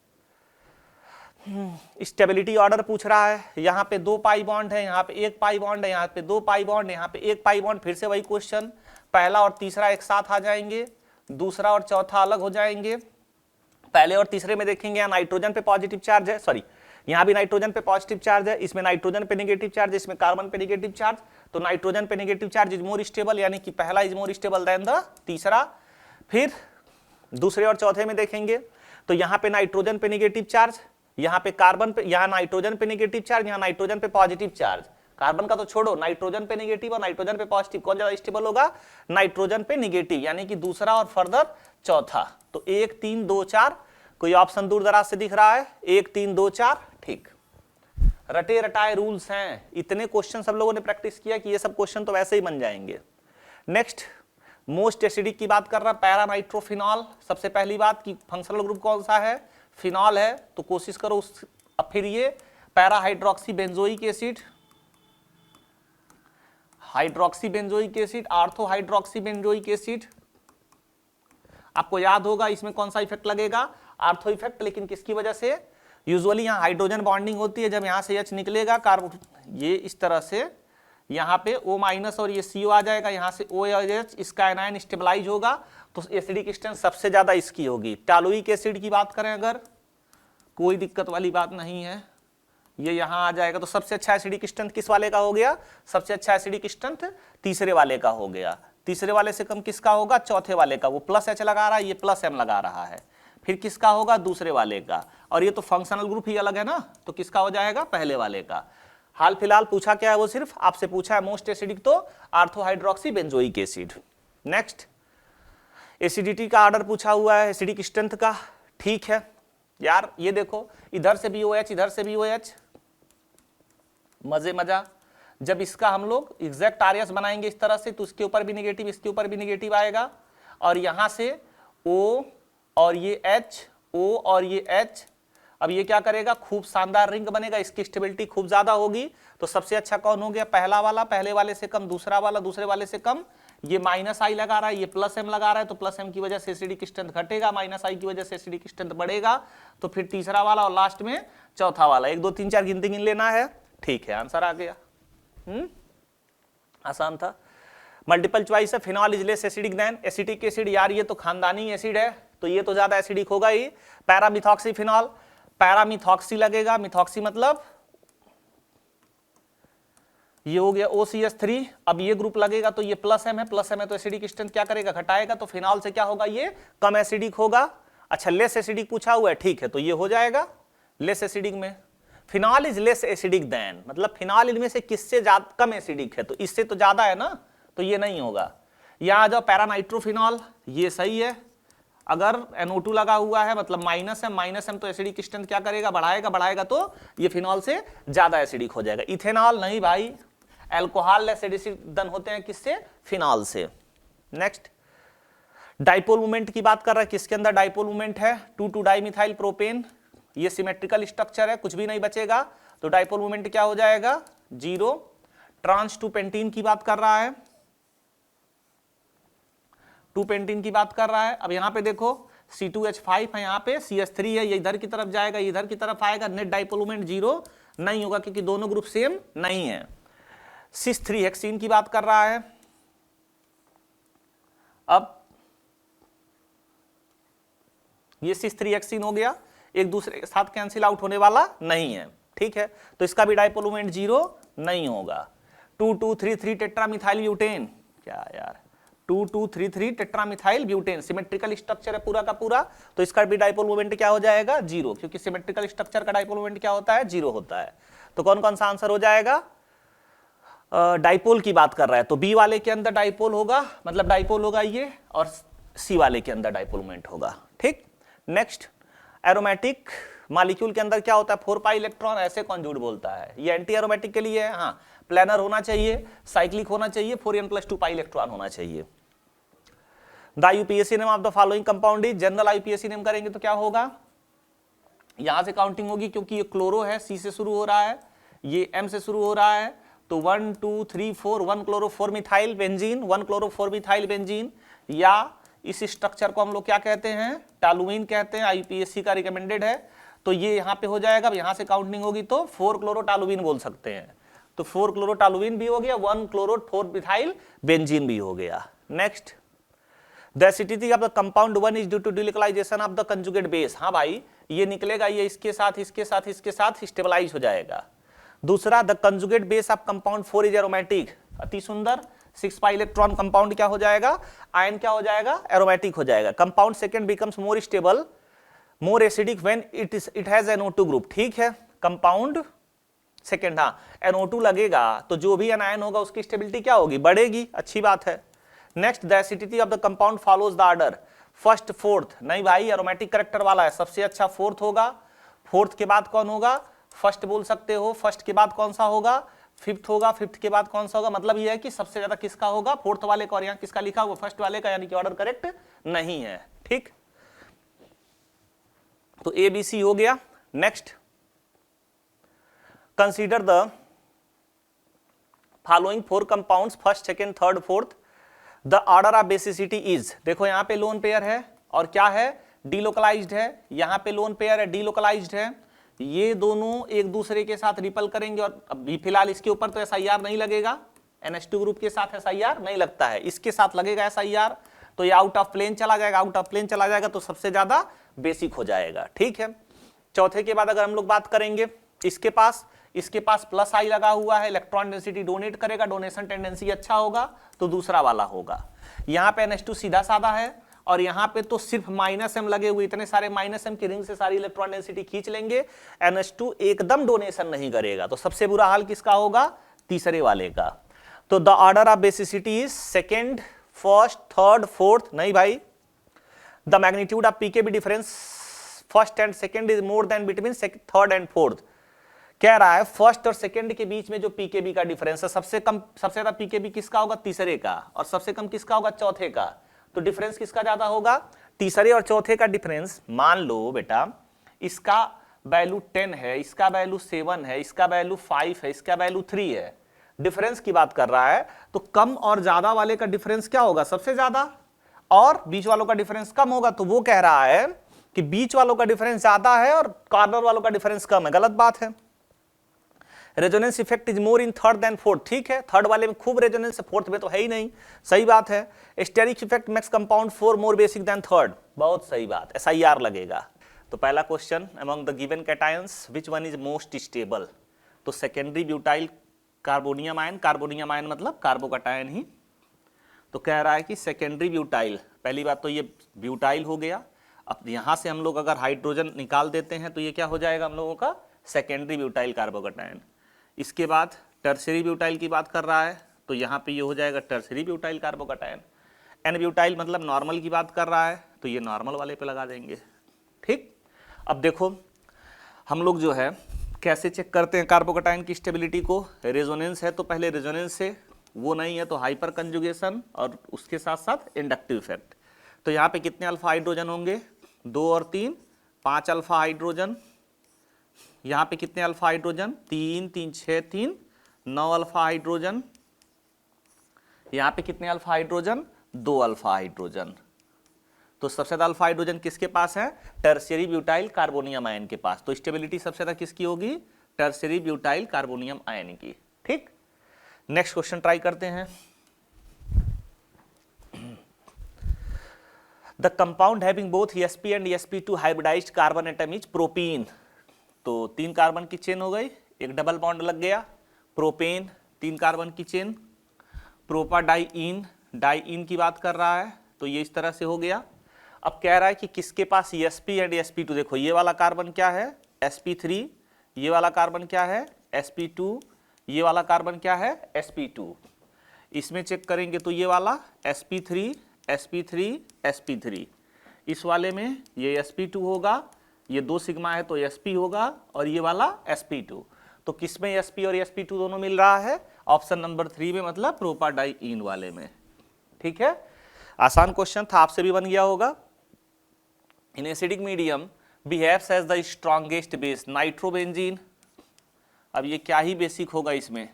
A: स्टेबिलिटी ऑर्डर पूछ रहा है, यहाँ पे 2 पाई बॉन्ड है, यहाँ पे 1 पाई बॉन्ड है, यहाँ पे 2 पाई बॉन्ड, यहाँ पे 1 पाई बॉन्ड, फिर से वही क्वेश्चन, पहला और तीसरा एक साथ आ जाएंगे दूसरा और चौथा अलग हो जाएंगे। पहले और तीसरे में देखेंगे यहाँ नाइट्रोजन पे पॉजिटिव चार्ज है, सॉरी यहाँ भी नाइट्रोजन पे पॉजिटिव चार्ज है, इसमें नाइट्रोजन पे नेगेटिव चार्ज है, इसमें कार्बन पे नेगेटिव चार्ज। तो नाइट्रोजन पे negative charge is more stable, यानी कि पहला is more stable then the तीसरा। फिर दूसरे और चौथे में देखेंगे तो यहाँ पे नाइट्रोजन पे नेगेटिव चार्ज, यहाँ पे कार्बन पे, यहाँ नाइट्रोजन पे नेगेटिव चार्ज, यहाँ नाइट्रोजन पे पॉजिटिव चार्ज। कार्बन का तो छोड़ो, नाइट्रोजन पे नेगेटिव और नाइट्रोजन पे पॉजिटिव, कौन ज्यादा स्टेबल होगा? नाइट्रोजन पे नेगेटिव, यानी कि दूसरा और फर्दर चौथा। तो 1 3 2 4, कोई ऑप्शन दूर दराज से दिख रहा है? 1 3 2 4, ठीक। रटे रटाए रूल्स हैं, इतने क्वेश्चन सब लोगों ने प्रैक्टिस किया कि ये सब क्वेश्चन तो वैसे ही बन जाएंगे। नेक्स्ट मोस्ट एसिडिक की बात कर रहा है, पैरा नाइट्रोफिनॉल। सबसे पहली बात कि फंक्शनल ग्रुप कौन सा है? फिनॉल है, तो कोशिश करो उस। अब फिर ये para hydroxy benzoic acid, hydroxy benzoic acid, ortho hydroxy benzoic acid. आपको याद होगा इसमें कौन सा इफेक्ट लगेगा? आर्थो इफेक्ट, लेकिन किसकी वजह से? यूजुअली यहाँ हाइड्रोजन बॉन्डिंग होती है, जब यहाँ से H निकलेगा कार्बन, ये इस तरह से यहाँ पे O- और ये CO आ जाएगा, यहाँ से O और H, इसका एनायन स्टेबलाइज होगा, तो एसिडिक स्ट्रेंथ सबसे ज्यादा इसकी होगी। टालोइक एसिड की बात करें अगर, कोई दिक्कत वाली बात नहीं है, ये यहाँ आ जाएगा। तो सबसे अच्छा एसिडिक स्ट्रेंथ किस वाले का हो गया? सबसे अच्छा एसिडिक स्ट्रेंथ तीसरे वाले का हो गया। तीसरे वाले से कम किसका होगा? चौथे वाले का। वो प्लस H लगा रहा है, ये प्लस M लगा रहा है। फिर किसका होगा? दूसरे वाले का। और ये तो फंक्शनल ग्रुप ही अलग है ना, तो किसका हो जाएगा? पहले वाले का। हाल फिलहाल पूछा क्या है? वो सिर्फ आपसे पूछा है मोस्ट एसिडिक, तो ortho hydroxy benzoic acid. Next acidity का ऑर्डर पूछा हुआ है, एसिडिक स्ट्रेंथ का। ठीक है यार, ये देखो इधर से भी OH, इधर से भी OH, मजे मजा। जब इसका हम लोग एग्जैक्ट आरएस बनाएंगे इस तरह से, तो उसके ऊपर भी निगेटिव, इसके ऊपर भी निगेटिव आएगा, और यहां से O और ये H, O और ये H। अब ये क्या करेगा? खूब शानदार रिंग बनेगा, इसकी स्टेबिलिटी खूब ज्यादा होगी। तो सबसे अच्छा कौन हो गया? पहला वाला, पहले वाले से कम दूसरा वाला, दूसरे वाले से कम। ये -I लगा रहा है, ये +M लगा रहा है, तो +M की वजह से एसिडिक स्ट्रेंथ घटेगा, -I की वजह से एसिडिक स्ट्रेंथ बढ़ेगा। तो फिर तीसरा वाला और लास्ट में चौथा वाला। 1 2 3 4 गिनती गिन लेना है। ठीक है, आंसर आ गया। आसान था। मल्टीपल चॉइस है। Phenol is less acidic then acetic acid. यार ये तो खानदानी एसिड है, तो ये तो ज्यादा एसिडिक होगा ही। पैरामिथॉक्सी फिनॉल, पैरामिथॉक्सी लगेगा, मिथॉक्सी मतलब ये हो गया OCH3। अब ये ग्रुप लगेगा तो ये +M है, +M है तो एसिडिक स्ट्रेंथ क्या करेगा? घटाएगा। तो फिनॉल से क्या होगा? ये कम एसिडिक होगा। अच्छा लेस एसिडिक पूछा हुआ है, ठीक है, तो ये हो जाएगा लेस एसिडिक में। Phenol is less acidic then, मतलब फिनॉल इनमें से किससे ज्यादा कम एसिडिक है? तो इससे तो ज्यादा है ना, तो ये नहीं होगा। यहां आ जाओ पैरानाइट्रोफिनॉल, ये सही है। अगर NO2 लगा हुआ है मतलब -M तो एसिडिक स्ट्रेंथ क्या करेगा? बढ़ाएगा, बढ़ाएगा तो ये फिनॉल से ज्यादा एसिडिक हो जाएगा। इथेनॉल नहीं भाई, अल्कोहल लेस एसिडिक देन होते हैं किससे? फिनॉल से। नेक्स्ट डाइपोल मोमेंट की बात कर रहा है, किसके अंदर डाइपोल मोमेंट है? 2,2 डाइमिथाइल प्रोपेन। ये सिमेट्रिकल स्ट्रक्चर है, कुछ भी नहीं बचेगा, तो डाइपोल मोमेंट क्या हो जाएगा? 0। ट्रांस 2 पेंटीन की बात कर रहा है, 2 पेंटीन की बात कर रहा है। अब यहां पे देखो C2H5 है, यहां पे CH3 है, ये इधर की तरफ जाएगा, इधर की तरफ आएगा, नेट डाइपोल मोमेंट 0 नहीं होगा क्योंकि दोनों ग्रुप सेम नहीं है। सिस3 हेक्सीन की बात कर रहा है। अब ये सिस3 हेक्सीन हो गया, एक दूसरे के साथ कैंसिल आउट होने वाला नहीं है, ठीक है, तो इसका भी डाइपोल मोमेंट 0 नहीं होगा। 2,2,3,3 टेट्रामिथाइल ब्यूटेन, क्या यार 2,2,3,3 टेट्रामिथाइल ब्यूटेन, सिमेट्रिकल स्ट्रक्चर है पूरा का पूरा, तो इसका भी डाइपोल मोमेंट क्या हो जाएगा? 0, क्योंकि सिमेट्रिकल स्ट्रक्चर का डाइपोल मोमेंट क्या होता है? 0 होता है। तो कौन कौन सा आंसर हो जाएगा? डाइपोल की बात कर रहा है तो बी वाले के अंदर डाइपोल होगा, मतलब डाइपोल होगा ये, और सी वाले के अंदर डाइपोल मोमेंट होगा, ठीक। नेक्स्ट एरोमेटिक मॉलिक्यूल के अंदर क्या होता है? 4 पाई इलेक्ट्रॉन। ऐसे कौन झूठ बोलता है? ये एंटी एरोमेटिक के लिए है, हाँ, प्लेनर होना चाहिए, साइक्लिक होना चाहिए, 4n+2 पाई इलेक्ट्रॉन होना चाहिए। The IUPAC name of the following compound is, general IUPAC name करेंगे तो क्या होगा? यहां से काउंटिंग होगी क्योंकि ये क्लोरो है, C से शुरू हो रहा है, ये M से शुरू हो रहा है, तो 1 2 3 4, 1 chloro 4 methyl benzene, 1 chloro 4 methyl benzene, या इस स्ट्रक्चर को हम लोग क्या कहते हैं? टॉलुइन कहते हैं, IUPAC का रिकमेंडेड है, तो ये यहां पे हो जाएगा। यहां से काउंटिंग होगी तो 4 क्लोरो टॉलुइन बोल सकते हैं, तो 4 क्लोरो टॉलुइन भी हो गया, 1 क्लोरो 4 मिथाइल बेंजीन भी हो गया। Next the acidity of the compound 1 is due to delocalisation of the conjugate base. हाँ भाई, ये निकलेगा, ये इसके साथ इसके साथ इसके साथ स्टेबलाइज हो जाएगा। दूसरा, the conjugate base of compound 4 is aromatic. अति सुंदर। 6 पाई इलेक्ट्रॉन कंपाउंड क्या हो जाएगा, आयन क्या हो जाएगा, एरोमेटिक हो जाएगा। Compound second becomes more stable, more acidic when it has NO2 group. ठीक है, कंपाउंड सेकंड, हाँ NO2 लगेगा तो जो भी एनायन होगा उसकी स्टेबिलिटी क्या होगी, बढ़ेगी। अच्छी बात है। Next, the acidity of the compound follows the order first fourth. नहीं भाई, एरोमेटिक कैरेक्टर वाला है, सबसे अच्छा फोर्थ होगा। फोर्थ के बाद कौन होगा, फर्स्ट बोल सकते हो। फर्स्ट के बाद कौन सा होगा, फिफ्थ होगा। फिफ्थ के बाद कौन सा होगा, मतलब यह है कि सबसे ज्यादा किसका होगा, फोर्थ वाले का। और यहाँ किसका लिखा हुआ, फर्स्ट वाले का, यानी कि ऑर्डर करेक्ट नहीं है। ठीक, तो ABC हो गया। Next, consider the following 4 compounds first second third fourth, the order of basicity is. देखो यहाँ पे लोन पेयर है और क्या है, डीलोकलाइज्ड है। यहाँ पे लोन पेयर है, डीलोकलाइज्ड है। ये दोनों एक दूसरे के साथ रिपल करेंगे और अभी फिलहाल इसके ऊपर तो SIR नहीं लगेगा, NH2 ग्रुप के साथ SIR नहीं लगता है, इसके साथ लगेगा SIR, तो ये आउट ऑफ प्लेन चला जाएगा। आउट ऑफ प्लेन चला जाएगा तो सबसे ज्यादा बेसिक हो जाएगा। ठीक है, चौथे के बाद अगर हम लोग बात करेंगे, इसके पास प्लस आई लगा हुआ है, इलेक्ट्रॉन डेंसिटी डोनेट करेगा, डोनेशन टेंडेंसी अच्छा होगा तो दूसरा वाला होगा। यहाँ पे NH2 सीधा साधा है और यहाँ पे तो सिर्फ -M लगे हुए, इतने सारे -M की रिंग से सारी इलेक्ट्रॉन डेंसिटी खींच लेंगे। NH2 एकदम डोनेशन नहीं करेगा, तो सबसे बुरा हाल किसका होगा, तीसरे वाले का। तो the order of basicity is second first third fourth. नहीं भाई, the magnitude of pKb difference first and second is more than between third and fourth. कह रहा है फर्स्ट और सेकंड के बीच में जो पीकेबी का डिफरेंस है, सबसे ज्यादा पीकेबी किसका होगा, तीसरे का, और सबसे कम किसका होगा, चौथे का। तो डिफरेंस किसका ज्यादा होगा, तीसरे और चौथे का डिफरेंस। मान लो बेटा इसका वैल्यू 10 है, इसका वैल्यू 7 है, इसका वैल्यू 5 है, इसका वैल्यू 3 है। डिफरेंस की बात कर रहा है, तो कम और ज्यादा वाले का डिफरेंस क्या होगा, सबसे ज्यादा, और बीच वालों का डिफरेंस कम होगा। तो वो कह रहा है कि बीच वालों का डिफरेंस ज्यादा है और कॉर्नर वालों का डिफरेंस कम है। गलत बात है। Resonance effect is more in third than fourth. ठीक है, थर्ड वाले में खूब रेजोनेंस है, फोर्थ में तो है ही नहीं। सही बात है। Steric effect makes compound 4 more basic than third. बहुत सही बात, SIR लगेगा। तो पहला question, among the given cations which one is most stable. तो secondary butyl carbonium ion, carbonium ion मतलब कार्बोकटायन ही। तो कह रहा है कि सेकेंडरी ब्यूटाइल, पहली बात तो ये ब्यूटाइल हो गया। अब यहां से हम लोग अगर हाइड्रोजन निकाल देते हैं तो ये क्या हो जाएगा हम लोगों का, सेकेंडरी ब्यूटाइल कार्बोकटायन। इसके बाद टर्सरी ब्यूटाइल की बात कर रहा है, तो यहाँ पे ये हो जाएगा tertiary butyl carbocation. N butyl मतलब नॉर्मल की बात कर रहा है, तो ये नॉर्मल वाले पे लगा देंगे। ठीक, अब देखो हम लोग जो है कैसे चेक करते हैं कार्बोकटायन की स्टेबिलिटी को। रेजोनेंस है तो पहले रेजोनेंस से, वो नहीं है तो हाइपर कंजुगेशन और उसके साथ साथ इंडक्टिव इफेक्ट। तो यहाँ पे कितने अल्फा हाइड्रोजन होंगे, 2 और 3, 5 अल्फा हाइड्रोजन। यहाँ पे कितने अल्फा हाइड्रोजन, 3 3 6 3 9 अल्फा हाइड्रोजन। यहाँ पे कितने अल्फा हाइड्रोजन, 2 अल्फा हाइड्रोजन। तो सबसे ज्यादा अल्फा हाइड्रोजन किसके पास है, टर्शियरी ब्यूटाइल कार्बोनियम आयन के पास। तो स्टेबिलिटी सबसे ज्यादा किसकी होगी, टर्शियरी ब्यूटाइल कार्बोनियम आयन की। ठीक, नेक्स्ट क्वेश्चन ट्राई करते हैं। The compound having both sp and sp2 hybridised carbon atom is propene. तो 3 कार्बन की चेन हो गई, एक डबल बॉन्ड लग गया, प्रोपेन 3 कार्बन की चेन। प्रोपाडाइइन, डाइइन की बात कर रहा है, तो ये इस तरह से हो गया। अब कह रहा है कि किसके पास sp एंड sp2। देखो ये वाला कार्बन क्या है, sp3, ये वाला कार्बन क्या है, sp2, ये वाला कार्बन क्या है, sp2। इसमें चेक करेंगे तो ये वाला sp3 sp3 sp3, इस वाले में ये sp2 होगा, ये 2 सिग्मा है तो sp होगा, और ये वाला sp2। तो किसमें sp और sp2 दोनों मिल रहा है, ऑप्शन नंबर 3 में, मतलब प्रोपाडाइइन वाले में। ठीक है, आसान क्वेश्चन था, आपसे भी बन गया होगा। In acidic medium behaves as the strongest base, nitrobenzene. अब ये क्या ही बेसिक होगा इसमें,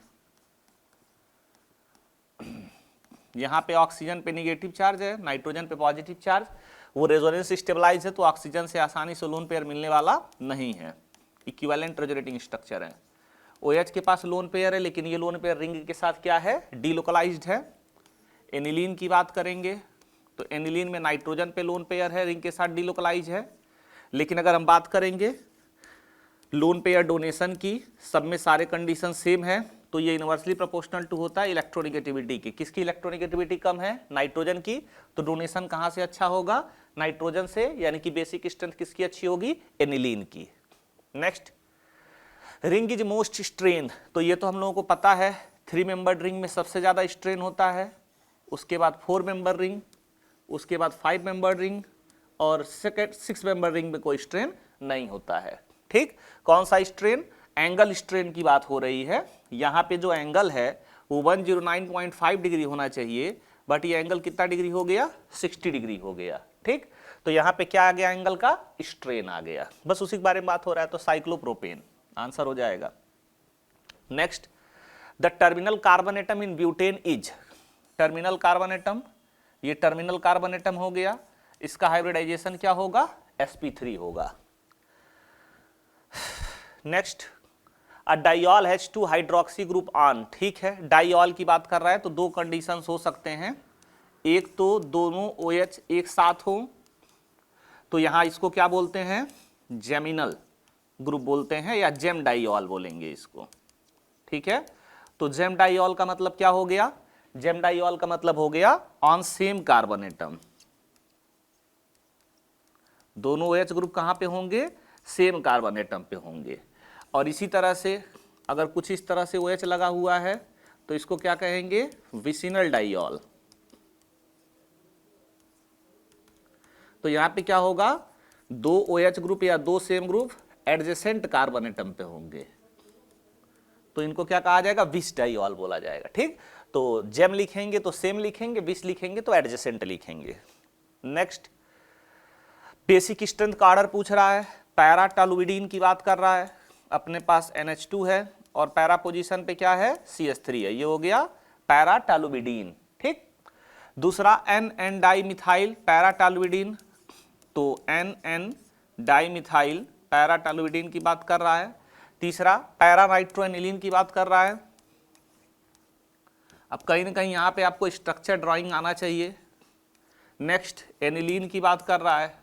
A: यहाँ पे ऑक्सीजन पे निगेटिव चार्ज है, नाइट्रोजन पे पॉजिटिव चार्ज, वो रेजोनेंस स्टेबलाइज है तो ऑक्सीजन से आसानी से लोन पेयर मिलने वाला नहीं है, इक्विवेलेंट रेजोनेटिंग स्ट्रक्चर है। OH के पास लोन पेयर है, लेकिन ये लोन पेयर रिंग के साथ क्या है, डीलोकलाइज्ड है। एनिलीन की बात करेंगे तो एनिलीन में नाइट्रोजन पे लोन पेयर है, रिंग के साथ डिलोकलाइज है। लेकिन अगर हम बात करेंगे लोन पेयर डोनेशन की, सब में सारे कंडीशन सेम है, तो ये इनवर्सली प्रोपोर्शनल टू होता है इलेक्ट्रोनेगेटिविटी की। किसकी इलेक्ट्रोनेगेटिविटी कम है? नाइट्रोजन की। तो डोनेशन कहां से अच्छा होगा? नाइट्रोजन से, यानी कि बेसिक स्ट्रेंथ किसकी अच्छी होगी? एनिलीन की। Next, ring is most strain, तो ये तो हम लोगों को पता है, 3 मेंबर्ड रिंग में सबसे ज्यादा स्ट्रेन होता है, उसके बाद 4 मेंबर रिंग, उसके बाद 5 मेंबर रिंग, और 6 मेंबर रिंग में कोई स्ट्रेन नहीं होता है। ठीक, कौन सा स्ट्रेन? एंगल स्ट्रेन की बात हो रही है। यहां पे जो एंगल है वो 109.5 डिग्री होना चाहिए, बट ये एंगल कितना डिग्री हो गया? 60 डिग्री हो गया। ठीक, तो यहां पे क्या आ गया? एंगल का स्ट्रेन आ गया। बस उसी के बारे में बात हो रहा है, तो साइक्लोप्रोपेन आंसर हो जाएगा। Next, the terminal carbon atom in butane is, terminal carbon atom, ये टर्मिनल कार्बन एटम हो गया, इसका हाइब्रिडाइजेशन क्या होगा? sp3 होगा। Next, a diol has 2 hydroxy group on, ठीक है, डाइऑल की बात कर रहा है, तो 2 कंडीशंस हो सकते हैं, एक तो दोनों OH एक साथ हो, तो यहां इसको क्या बोलते हैं? जेमिनल ग्रुप बोलते हैं, या जेम डाइऑल बोलेंगे इसको। ठीक है, तो जेम डाइऑल का मतलब क्या हो गया? जेम डाइऑल का मतलब हो गया ऑन सेम कार्बन एटम। दोनों OH ग्रुप कहां पे होंगे? सेम कार्बन एटम पे होंगे। और इसी तरह से अगर कुछ इस तरह से OH लगा हुआ है तो इसको क्या कहेंगे? Vicinal diol. तो यहां पे क्या होगा? 2 OH ग्रुप या 2 same group adjacent carbon atom पे होंगे, तो इनको क्या कहा जाएगा? विस डाइऑल बोला जाएगा। ठीक, तो जेम लिखेंगे तो सेम लिखेंगे, विस लिखेंगे तो एडजेसेंट लिखेंगे। नेक्स्ट, बेसिक स्ट्रेंथ का ऑर्डर पूछ रहा है, पैरा टॉलुइडिन की बात कर रहा है, अपने पास NH2 है और पैरा पोजीशन पे क्या है? CH3 है, ये हो गया पैरा टॉलुइडिन। ठीक, दूसरा NN डाइमिथाइल पैरा टॉलुइडिन, तो NN डाइमिथाइल पैरा टॉलुइडिन की बात कर रहा है। तीसरा पैरा नाइट्रोएनिलीन की बात कर रहा है। अब कहीं ना कहीं यहां पे आपको स्ट्रक्चर ड्राइंग आना चाहिए। नेक्स्ट, एनिलीन की बात कर रहा है,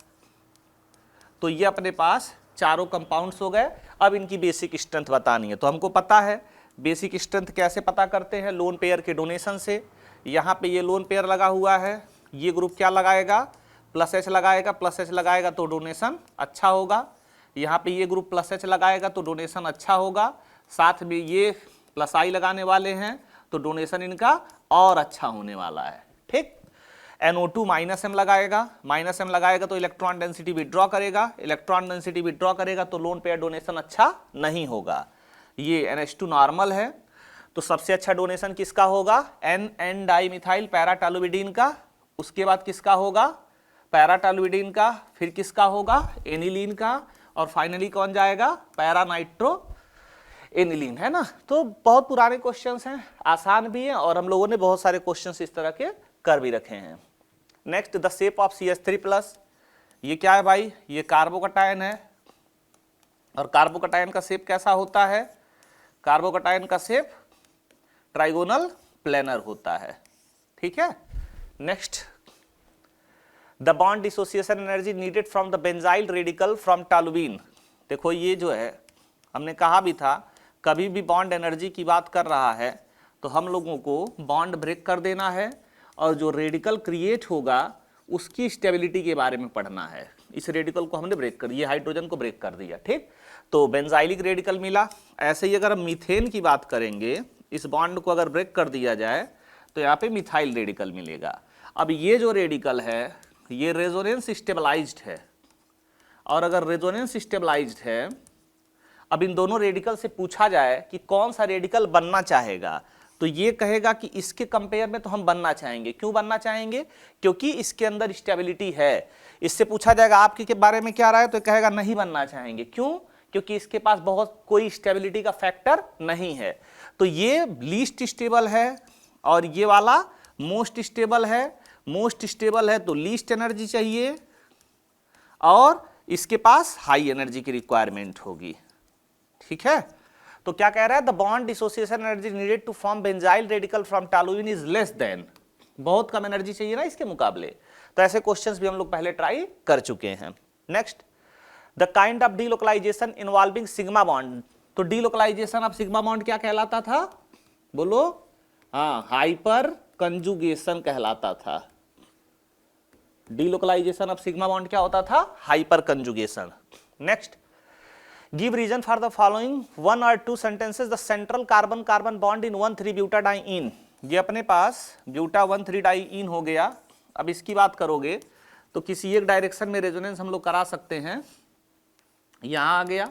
A: तो ये अपने पास चारों कंपाउंड्स हो गए। अब इनकी बेसिक स्ट्रेंथ बतानी है, तो हमको पता है बेसिक स्ट्रेंथ कैसे पता करते हैं? लोन पेयर के डोनेशन से। यहाँ पे ये लोन पेयर लगा हुआ है, ये ग्रुप क्या लगाएगा? +H लगाएगा, +H लगाएगा तो डोनेशन अच्छा होगा। यहाँ पे ये ग्रुप +H लगाएगा तो डोनेशन अच्छा होगा, साथ में ये +I लगाने वाले हैं तो डोनेशन इनका और अच्छा होने वाला है। ठीक, NO2 -M लगाएगा, -M लगाएगा तो इलेक्ट्रॉन डेंसिटी विड्रॉ करेगा, इलेक्ट्रॉन डेंसिटी विड्रॉ करेगा तो लोन पेयर डोनेशन अच्छा नहीं होगा। ये NH2 नॉर्मल है, तो सबसे अच्छा डोनेशन किसका होगा? NN डाइमिथाइल पैरा टॉलुइडिन का, उसके बाद किसका होगा? पैरा टॉलुइडिन का, फिर किसका होगा? एनिलीन का, और फाइनली कौन जाएगा? पैरा नाइट्रो एनिलीन, है ना। तो बहुत पुराने क्वेश्चंस हैं, आसान भी हैं, और हम लोगों ने बहुत सारे क्वेश्चंस इस तरह के कर भी रखे हैं। Next, the shape of CH3+, ये क्या है भाई? ये कार्बोकटायन है, और कार्बोकटायन का शेप कैसा होता है? कार्बोकटायन का शेप ट्राइगोनल प्लेनर होता है। ठीक है। Next, the bond dissociation energy needed from the benzyl radical from toluene. देखो ये जो है, हमने कहा भी था कभी भी बॉन्ड एनर्जी की बात कर रहा है तो हम लोगों को बॉन्ड ब्रेक कर देना है, और जो रेडिकल क्रिएट होगा उसकी स्टेबिलिटी के बारे में पढ़ना है। इस रेडिकल को हमने ब्रेक कर दिया, हाइड्रोजन को ब्रेक कर दिया। ठीक, तो बेंजाइलिक रेडिकल मिला। ऐसे ही अगर हम मीथेन की बात करेंगे, इस बॉन्ड को अगर ब्रेक कर दिया जाए तो यहाँ पे मिथाइल रेडिकल मिलेगा। अब ये जो रेडिकल है ये रेजोनेंस स्टेबलाइज्ड है, और अगर रेजोनेंस स्टेबलाइज्ड है, अब इन दोनों रेडिकल से पूछा जाए कि कौन सा रेडिकल बनना चाहेगा, तो ये कहेगा कि इसके कंपेयर में तो हम बनना चाहेंगे। क्यों बनना चाहेंगे? क्योंकि इसके अंदर स्टेबिलिटी है। इससे पूछा जाएगा आपके के बारे में क्या राय है, तो कहेगा नहीं बनना चाहेंगे। क्यों? क्योंकि इसके पास बहुत कोई स्टेबिलिटी का फैक्टर नहीं है। तो ये लीस्ट स्टेबल है और ये वाला मोस्ट स्टेबल है। मोस्ट स्टेबल है तो लीस्ट एनर्जी चाहिए, और इसके पास हाई एनर्जी की रिक्वायरमेंट होगी। ठीक है, तो क्या कह रहा है? The bond dissociation energy needed to form benzyl radical from toluene is less than, बहुत कम एनर्जी चाहिए ना इसके मुकाबले। तो ऐसे क्वेश्चंस भी हम लोग पहले ट्राई कर चुके हैं। Next, the kind of delocalisation involving sigma bond. तो डीलोकलाइजेशन ऑफ सिग्मा बॉन्ड क्या कहलाता था, बोलो? हाँ, हाइपर कंजुगेशन कहलाता था। डीलोकलाइजेशन ऑफ सिग्मा बॉन्ड क्या होता था? Hyperconjugation. Next, give reason for the following 1 or 2 sentences the central carbon carbon bond in one three butadiene. ये अपने पास ब्यूटा 1,3-डाइईन हो गया। अब इसकी बात करोगे तो किसी एक डायरेक्शन में रेजोनेंस हम लोग करा सकते हैं। यहां आ गया,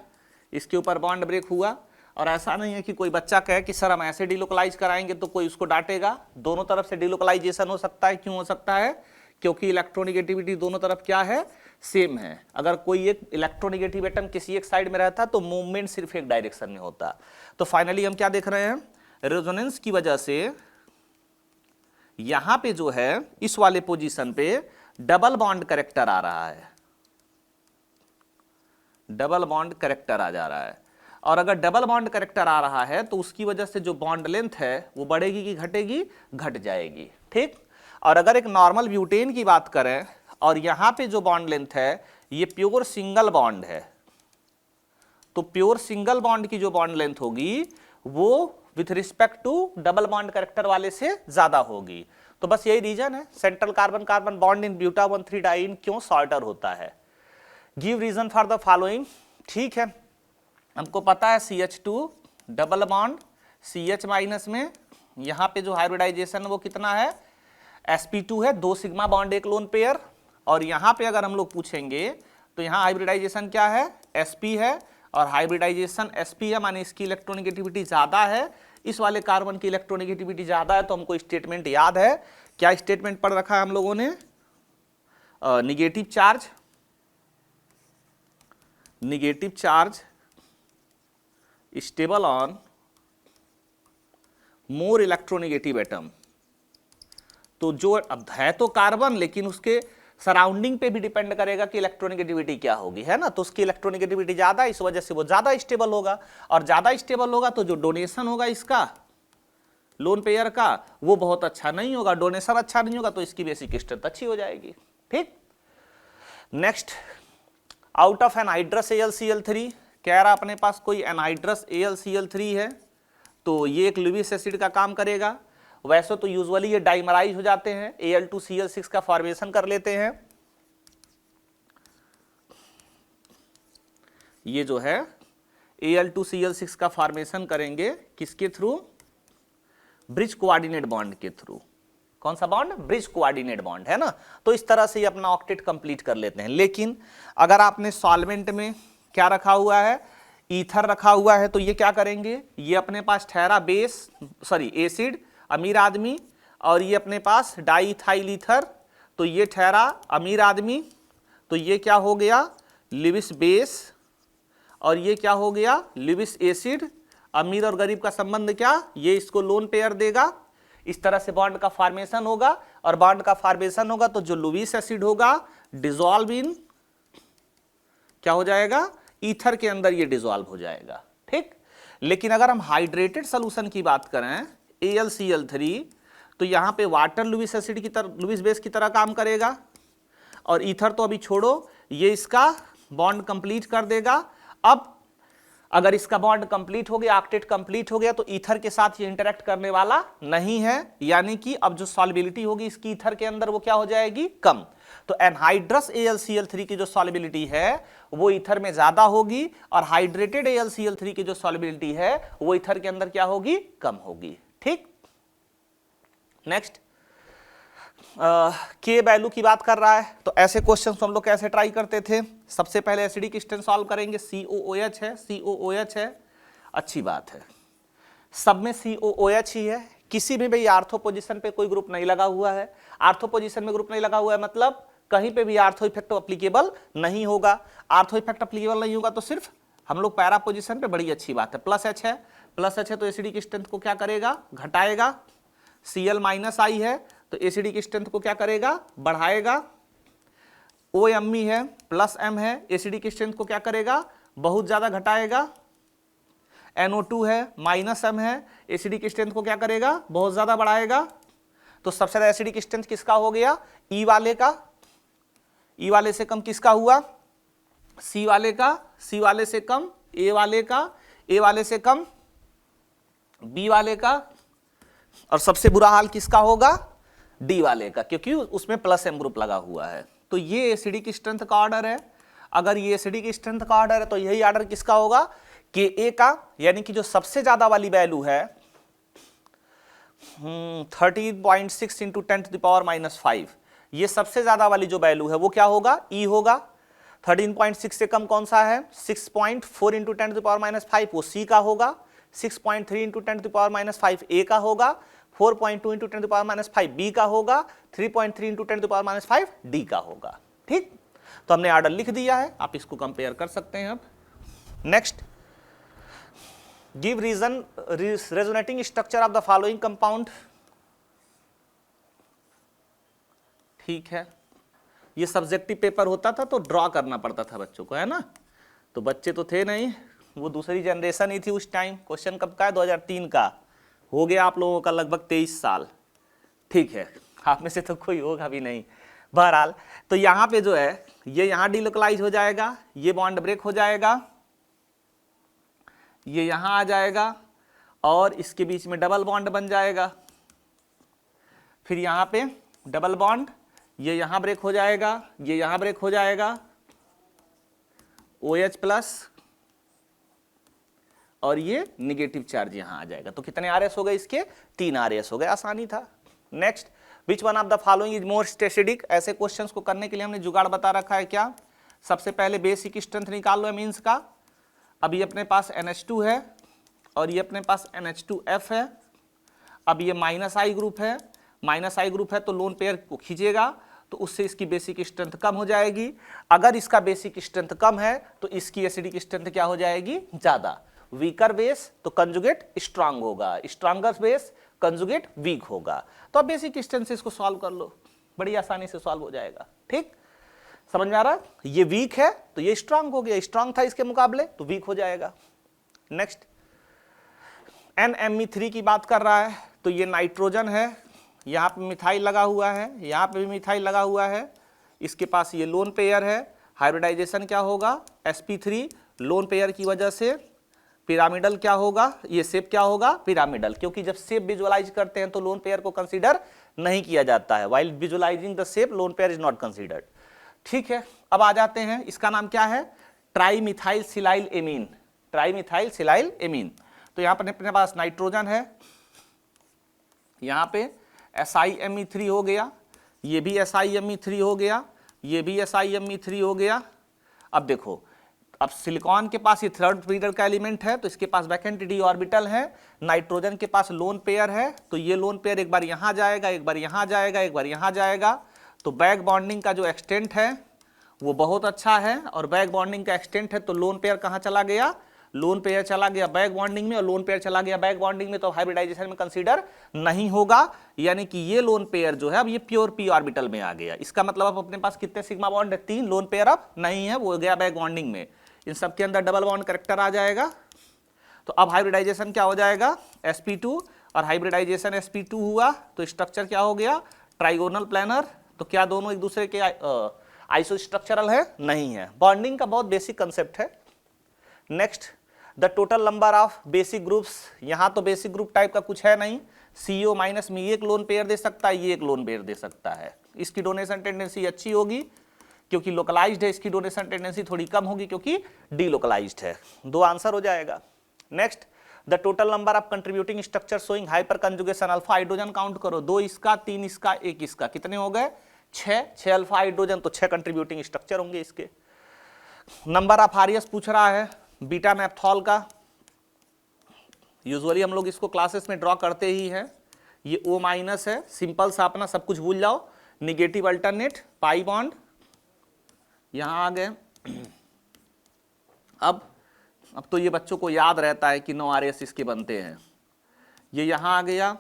A: इसके ऊपर बॉन्ड ब्रेक हुआ, और ऐसा नहीं है कि कोई बच्चा कहे कि सर हम ऐसे डीलोकलाइज कराएंगे तो कोई उसको डांटेगा। दोनों तरफ से डीलोकलाइजेशन हो सकता है। क्यों हो सकता है? क्योंकि इलेक्ट्रोनिगेटिविटी दोनों तरफ क्या है? सेम है। अगर कोई एक इलेक्ट्रोनिगेटिव एटम किसी एक साइड में रहता तो मूवमेंट सिर्फ एक डायरेक्शन में होता। तो फाइनली हम क्या देख रहे हैं? रेजोनेंस की वजह से यहां पे जो है इस वाले पोजीशन पे डबल बॉन्ड कैरेक्टर आ रहा है, डबल बॉन्ड कैरेक्टर आ जा रहा है। और अगर डबल बॉन्ड कैरेक्टर आ रहा है तो उसकी वजह से जो बॉन्ड लेंथ है वो बढ़ेगी कि घटेगी? घट जाएगी। ठीक। और अगर एक नॉर्मल ब्यूटेन की बात करें और यहां पे जो बॉन्ड लेंथ है ये प्योर सिंगल बॉन्ड है, तो प्योर सिंगल बॉन्ड की जो बॉन्ड लेंथ होगी वो with respect to double bond character वाले से ज्यादा होगी। तो बस यही रीजन है central carbon carbon bond in buta 1,3-डाइईन क्यों शॉर्टर होता है। Give reason for the following. ठीक है, हमको पता है CH2 double bond CH minus में यहां पे जो हाइब्रिडाइजेशन वो कितना है? sp2 है, 2 सिग्मा बॉन्ड एक लोन पेयर। और यहां पे अगर हम लोग पूछेंगे तो यहां हाइब्रिडाइजेशन क्या है? sp है, और हाइब्रिडाइजेशन sp है माने इसकी इलेक्ट्रोनिगेटिविटी ज्यादा है, इस वाले कार्बन की इलेक्ट्रोनिगेटिविटी ज्यादा है। तो हमको स्टेटमेंट याद है, क्या स्टेटमेंट पढ़ रखा है हम लोगों ने? Negative charge stable on more electronegative atom. तो जो अब है तो कार्बन, लेकिन उसके सराउंडिंग पे भी डिपेंड करेगा कि इलेक्ट्रोनिगेटिविटी क्या होगी, है ना? तो उसकी इलेक्ट्रोनिगेटिविटी ज्यादा है, इस वजह से वो ज्यादा स्टेबल होगा। और ज्यादा स्टेबल होगा तो जो डोनेशन होगा इसका लोन पेयर का वो बहुत अच्छा नहीं होगा। डोनेशन अच्छा नहीं होगा तो इसकी बेसिक स्ट्रेंथ अच्छी हो जाएगी। ठीक। Next, out of anhydrous AlCl3 कह रहा अपने पास कोई एनहाइड्रस AlCl3 है तो ये एक लुईस एसिड का काम करेगा। वैसे तो यूजुअली ये डाइमराइज हो जाते हैं, Al2Cl6 का फॉर्मेशन कर लेते हैं। ये जो है Al2Cl6 का फॉर्मेशन करेंगे किसके थ्रू? ब्रिज कोऑर्डिनेट बॉन्ड के थ्रू। कौन सा बॉन्ड? ब्रिज कोऑर्डिनेट बॉन्ड, है ना? तो इस तरह से ये अपना ऑक्टेट कंप्लीट कर लेते हैं। लेकिन अगर आपने सॉल्वेंट में क्या रखा हुआ है? ईथर रखा हुआ है, तो ये क्या करेंगे? ये अपने पास ठहरा एसिड अमीर आदमी, और ये अपने पास डाईइथाइल ईथर, तो ये ठहरा अमीर आदमी। तो ये क्या हो गया? लिविस बेस, और ये क्या हो गया? Lewis acid. अमीर और गरीब का संबंध क्या? ये इसको लोन पेयर देगा। इस तरह से बॉन्ड का फॉर्मेशन होगा, और बॉन्ड का फॉर्मेशन होगा तो जो लुईस एसिड होगा डिसॉल्व इन क्या हो जाएगा? ईथर के अंदर ये डिसॉल्व हो जाएगा। ठीक। लेकिन अगर हम हाइड्रेटेड सोल्यूशन की बात करें AlCl3 तो यहां पे वाटर लुईस एसिड की तरह, लुईस बेस की तरह काम करेगा, और ईथर तो अभी छोड़ो, ये इसका बॉन्ड कंप्लीट कर देगा। अब अगर इसका बॉन्ड कंप्लीट हो गया, ऑक्टेट कंप्लीट हो गया, तो ईथर के साथ ये इंटरेक्ट करने वाला नहीं है, यानी कि अब जो सॉल्युबिलिटी होगी इसकी ईथर के अंदर वो क्या हो जाएगी? कम। तो एनहाइड्रस AlCl3 की जो सॉल्युबिलिटी है वो ईथर में ज्यादा होगी, और हाइड्रेटेड AlCl3 की जो सॉल्युबिलिटी है वो ईथर के अंदर क्या होगी? कम होगी। ठीक। नेक्स्ट, के वैल्यू की बात कर रहा है, तो ऐसे क्वेश्चन हम लोग कैसे ट्राई करते थे? सबसे पहले एसिडिक स्टेन सॉल्व करेंगे। COOH है, COOH है, अच्छी बात है, सब में COOH ही है। किसी भी भाई आर्थो पोजीशन पे कोई ग्रुप नहीं लगा हुआ है। आर्थो पोजीशन में ग्रुप नहीं लगा हुआ है मतलब कहीं पे भी आर्थो इफेक्ट अप्लीकेबल नहीं होगा। आर्थो इफेक्ट अप्लीकेबल नहीं होगा तो सिर्फ हम लोग पैरा पोजीशन पे, बड़ी अच्छी बात है। प्लस H है, प्लस H है तो एसिडिक स्ट्रेंथ को क्या करेगा? घटाएगा। Cl-I है तो एसिडिक स्ट्रेंथ को क्या करेगा? बढ़ाएगा। OMe है, प्लस M है, एसिडिक स्ट्रेंथ को क्या करेगा? बहुत ज्यादा घटाएगा। NO2 है, माइनस M है, एसिडिक स्ट्रेंथ को क्या करेगा? बहुत ज्यादा बढ़ाएगा। तो सबसे ज्यादा एसिडिक स्ट्रेंथ किसका हो गया? ई वाले का। ई वाले से कम किसका हुआ? सी वाले का। सी वाले से कम ए वाले का। ए वाले से कम बी वाले का। और सबसे बुरा हाल किसका होगा? डी वाले का, क्योंकि उसमें प्लस एम ग्रुप लगा हुआ है। तो ये एसिडिक स्ट्रेंथ का ऑर्डर है। अगर ये एसिडिक स्ट्रेंथ का ऑर्डर है तो यही ऑर्डर किसका होगा? के ए का, यानी कि जो सबसे ज्यादा वाली वैल्यू है 13.6 इंटू 10⁻⁵, ये सबसे ज्यादा वाली जो वैल्यू है वो क्या होगा? ई होगा। 13.6 से कम कौन सा है? 6.4 इंटू 10⁻⁵, वो सी का होगा। 6.3 इंटू 10⁻⁵ ए का होगा। 4.2 इंटू 10⁻⁵ बी का होगा। 3.3 इंटू 10⁻⁵ डी का होगा। ठीक, तो हमने ऑर्डर लिख दिया है, आप इसको कंपेयर कर सकते हैं। अब next, give reason resonating structure of the following compound. ठीक है, ये सब्जेक्टिव पेपर होता था तो ड्रॉ करना पड़ता था बच्चों को, है ना। तो बच्चे तो थे नहीं, वो दूसरी जनरेशन ही थी उस टाइम। क्वेश्चन कब का है? 2003 का। हो गया आप लोगों का लगभग 23 साल। ठीक है, आप में से तो कोई होगा भी नहीं। बहरहाल, तो यहाँ पे जो है ये यहाँ डिलोकलाइज हो जाएगा, ये बॉन्ड ब्रेक हो जाएगा, ये यहाँ आ जाएगा और इसके बीच में डबल बॉन्ड बन जाएगा। फिर यहाँ पे डबल बॉन्ड, ये यहाँ ब्रेक हो जाएगा, ये यहाँ ब्रेक हो जाएगा, OH प्लस, और ये निगेटिव चार्ज यहाँ आ जाएगा। तो कितने RS हो गए इसके? 3 RS हो गए। आसानी था। Next, which one of the following is most acidic. ऐसे क्वेश्चंस को करने के लिए हमने जुगाड़ बता रखा है। क्या? सबसे पहले बेसिक स्ट्रेंथ निकाल लो एमीन्स का। अब ये अपने पास NH2 है और ये अपने पास NH2F है। अब ये -I ग्रुप है, -I ग्रुप है तो लोन पेयर को खींचेगा तो उससे इसकी बेसिक स्ट्रेंथ कम हो जाएगी। अगर इसका बेसिक स्ट्रेंथ कम है तो इसकी एसिडिक स्ट्रेंथ क्या हो जाएगी? ज्यादा। वीकर बेस तो कंजुगेट स्ट्रांग होगा, स्ट्रांगर बेस कंजुगेट वीक होगा। तो अब बेसिक स्ट्रेंथ से इसको सॉल्व कर लो, बड़ी आसानी से सॉल्व हो जाएगा। ठीक, समझ में आ रहा? ये वीक है तो ये स्ट्रांग हो गया, स्ट्रांग था इसके मुकाबले तो वीक हो जाएगा। नेक्स्ट, NMe3 की बात कर रहा है तो ये नाइट्रोजन है, यहाँ पे मिथाइल लगा हुआ है, यहाँ पे भी मिथाइल लगा हुआ है, इसके पास ये लोन पेयर है। हाइब्रिडाइजेशन क्या होगा? sp3। लोन पेयर की वजह से पिरामिडल क्या होगा? ये शेप क्या होगा? पिरामिडल, क्योंकि जब शेप विजुअलाइज करते हैं तो लोन पेयर को कंसीडर नहीं किया जाता है। While visualising the shape lone pair is not considered. ठीक है, अब आ जाते हैं, इसका नाम क्या है? Trimethyl silyl amine. Trimethyl silyl amine. तो यहाँ पर अपने पास नाइट्रोजन है, यहाँ पे SiMe3 हो गया, ये भी SiMe3 हो गया, ये भी SiMe3 हो गया। अब देखो, अब सिलिकॉन के पास ये थर्ड पीरियड का एलिमेंट है तो इसके पास वैकेंट d ऑर्बिटल है। नाइट्रोजन के पास लोन पेयर है तो ये लोन पेयर एक बार यहाँ जाएगा, एक बार यहाँ जाएगा, एक बार यहाँ जाएगा। तो बैक बॉन्डिंग का जो एक्सटेंट है वो बहुत अच्छा है, और बैक बॉन्डिंग का एक्सटेंट है तो लोन पेयर कहाँ चला गया? लोन पेयर चला गया बैक बॉन्डिंग में, और लोन पेयर चला गया बैक बॉन्डिंग में तो हाइब्रिडाइजेशन में कंसीडर नहीं होगा। यानी कि ये लोन पेयर जो है अब ये प्योर p ऑर्बिटल में आ गया। इसका मतलब अब अपने पास कितने सिग्मा बॉन्ड है? 3। लोन पेयर अब नहीं है, वो गया बैक बॉन्डिंग में। इन सब के अंदर डबल बॉन्ड कैरेक्टर आ जाएगा। तो अब हाइब्रिडाइजेशन क्या हो जाएगा? sp2, और हाइब्रिडाइजेशन sp2 हुआ तो स्ट्रक्चर क्या हो गया? Trigonal planner. तो क्या दोनों एक दूसरे के आइसोस्ट्रक्चरल है? नहीं है। बॉन्डिंग का बहुत बेसिक कंसेप्ट है। Next, the total number of basic groups. यहां तो बेसिक ग्रुप टाइप का कुछ है नहीं। CO माइनस में एक लोन पेयर दे सकता है, ये एक लोन पेयर दे सकता है। इसकी डोनेशन टेंडेंसी अच्छी होगी क्योंकि लोकलाइज्ड है, इसकी डोनेशन टेंडेंसी थोड़ी कम होगी क्योंकि डीलोकलाइज्ड है। 2 आंसर हो जाएगा। Next, the total number of contributing structure showing hyper conjugation. Alpha hydrogen count करो, 2 इसका, 3 इसका, 1 इसका, कितने हो गए? 6 अल्फा हाइड्रोजन, तो 6 कंट्रीब्यूटिंग स्ट्रक्चर होंगे इसके। नंबर ऑफ RS पूछ रहा है बीटा नेप्थॉल का। यूजुअली हम लोग इसको क्लासेस में ड्रॉ करते ही हैं। ये O माइनस है, सिंपल सा, अपना सब कुछ भूल जाओ। निगेटिव अल्टरनेट, पाई बॉन्ड यहां आ गए। अब तो ये बच्चों को याद रहता है कि 9 RS इसके बनते हैं। ये यहां आ गया,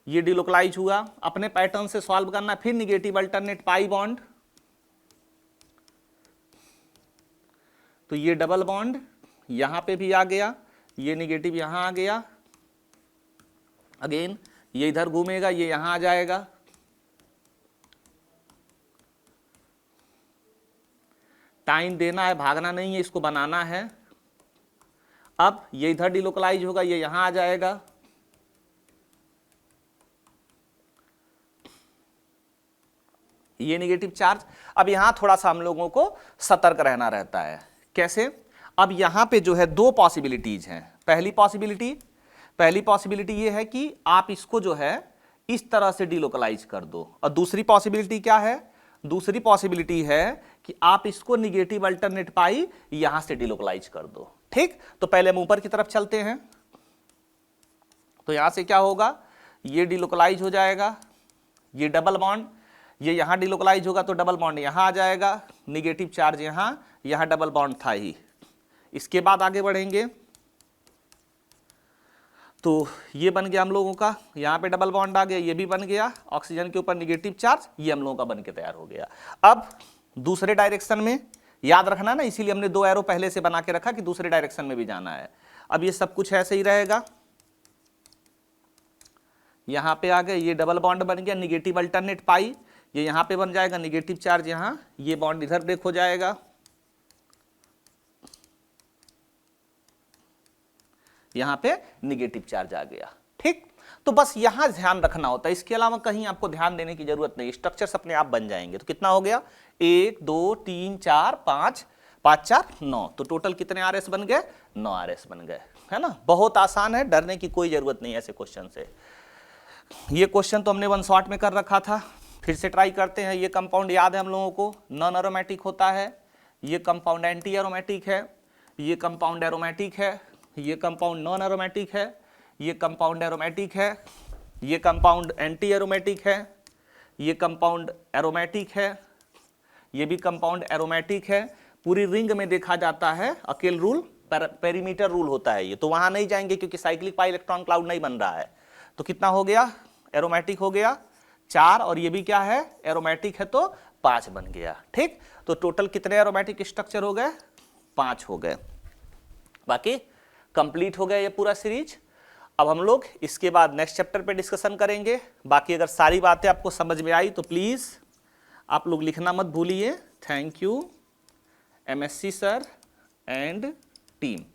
A: ये डिलोकलाइज हुआ, अपने पैटर्न से सॉल्व करना। फिर निगेटिव अल्टरनेट पाई बॉन्ड, तो ये डबल बॉन्ड यहां पे भी आ गया, ये निगेटिव यहां आ गया। अगेन ये इधर घूमेगा, ये यहां आ जाएगा, टाइम देना है, भागना नहीं है, इसको बनाना है। अब ये इधर डिलोकलाइज होगा, ये यहां आ जाएगा, ये नेगेटिव चार्ज। अब यहां थोड़ा सा हम लोगों को सतर्क रहना रहता है। कैसे? अब यहां पे जो है दो पॉसिबिलिटीज हैं। पहली पॉसिबिलिटी ये है कि आप इसको जो है इस तरह से डिलोकलाइज कर दो, और दूसरी पॉसिबिलिटी क्या है? दूसरी पॉसिबिलिटी है कि आप इसको निगेटिव अल्टरनेट पाई यहां से डिलोकलाइज कर दो। ठीक, तो पहले हम ऊपर की तरफ चलते हैं। तो यहां से क्या होगा, ये डिलोकलाइज हो जाएगा, ये डबल बॉन्ड, ये यहां डिलोकलाइज होगा तो डबल बॉन्ड यहां आ जाएगा, निगेटिव चार्ज यहां डबल बॉन्ड था ही। इसके बाद आगे बढ़ेंगे तो ये बन गया हम लोगों का, यहां पे डबल बॉन्ड आ गया, ये भी बन गया, ऑक्सीजन के ऊपर निगेटिव चार्ज, ये हम लोगों का बन के तैयार हो गया। अब दूसरे डायरेक्शन में याद रखना ना, इसीलिए हमने दो एरो पहले से बना के रखा कि दूसरे डायरेक्शन में भी जाना है। अब ये सब कुछ ऐसे ही रहेगा, यहां पे आ गए, ये डबल बॉन्ड बन गया, निगेटिव अल्टरनेट पाई, ये यहां पे बन जाएगा निगेटिव चार्ज यहां, ये बॉन्ड इधर ब्रेक हो जाएगा, यहां पे निगेटिव चार्ज आ गया। ठीक, तो बस यहां ध्यान रखना होता है, इसके अलावा कहीं आपको ध्यान देने की जरूरत नहीं, स्ट्रक्चर्स अपने आप बन जाएंगे। तो कितना हो गया, 1 2 3 4 5 5 4 9, तो टोटल कितने आरएस बन गए, 9 आरएस बन गए, है ना। बहुत आसान है, डरने की कोई जरूरत नहीं ऐसे क्वेश्चन से। ये क्वेश्चन तो हमने वन शॉट में कर रखा था, फिर से ट्राई करते हैं। ये कंपाउंड याद है हम लोगों को, नॉन एरोमेटिक होता है, ये कंपाउंड एंटी एरोमेटिक है, ये कंपाउंड एरोमेटिक है, ये कंपाउंड नॉन एरोमेटिक है, ये कंपाउंड एरोमेटिक है, ये कंपाउंड एंटी एरोमेटिक है, ये कंपाउंड एरोमेटिक है, ये भी कंपाउंड एरोमेटिक है। पूरी रिंग में देखा जाता है अकेल रूल, पेरीमीटर रूल होता है ये, तो वहां नहीं जाएंगे क्योंकि साइक्लिक पाई इलेक्ट्रॉन क्लाउड नहीं बन रहा है। तो कितना हो गया, एरोमेटिक हो गया 4, और ये भी क्या है, एरोमेटिक है तो 5 बन गया। ठीक, तो टोटल कितने एरोमेटिक स्ट्रक्चर हो गए, 5 हो गए। बाकी कंप्लीट हो गया ये पूरा सीरीज। अब हम लोग इसके बाद नेक्स्ट चैप्टर पे डिस्कशन करेंगे। बाकी अगर सारी बातें आपको समझ में आई तो प्लीज आप लोग लिखना मत भूलिए। Thank you MSc sir and team.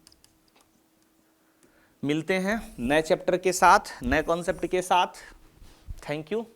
A: मिलते हैं नए चैप्टर के साथ, नए कॉन्सेप्ट के साथ। Thank you.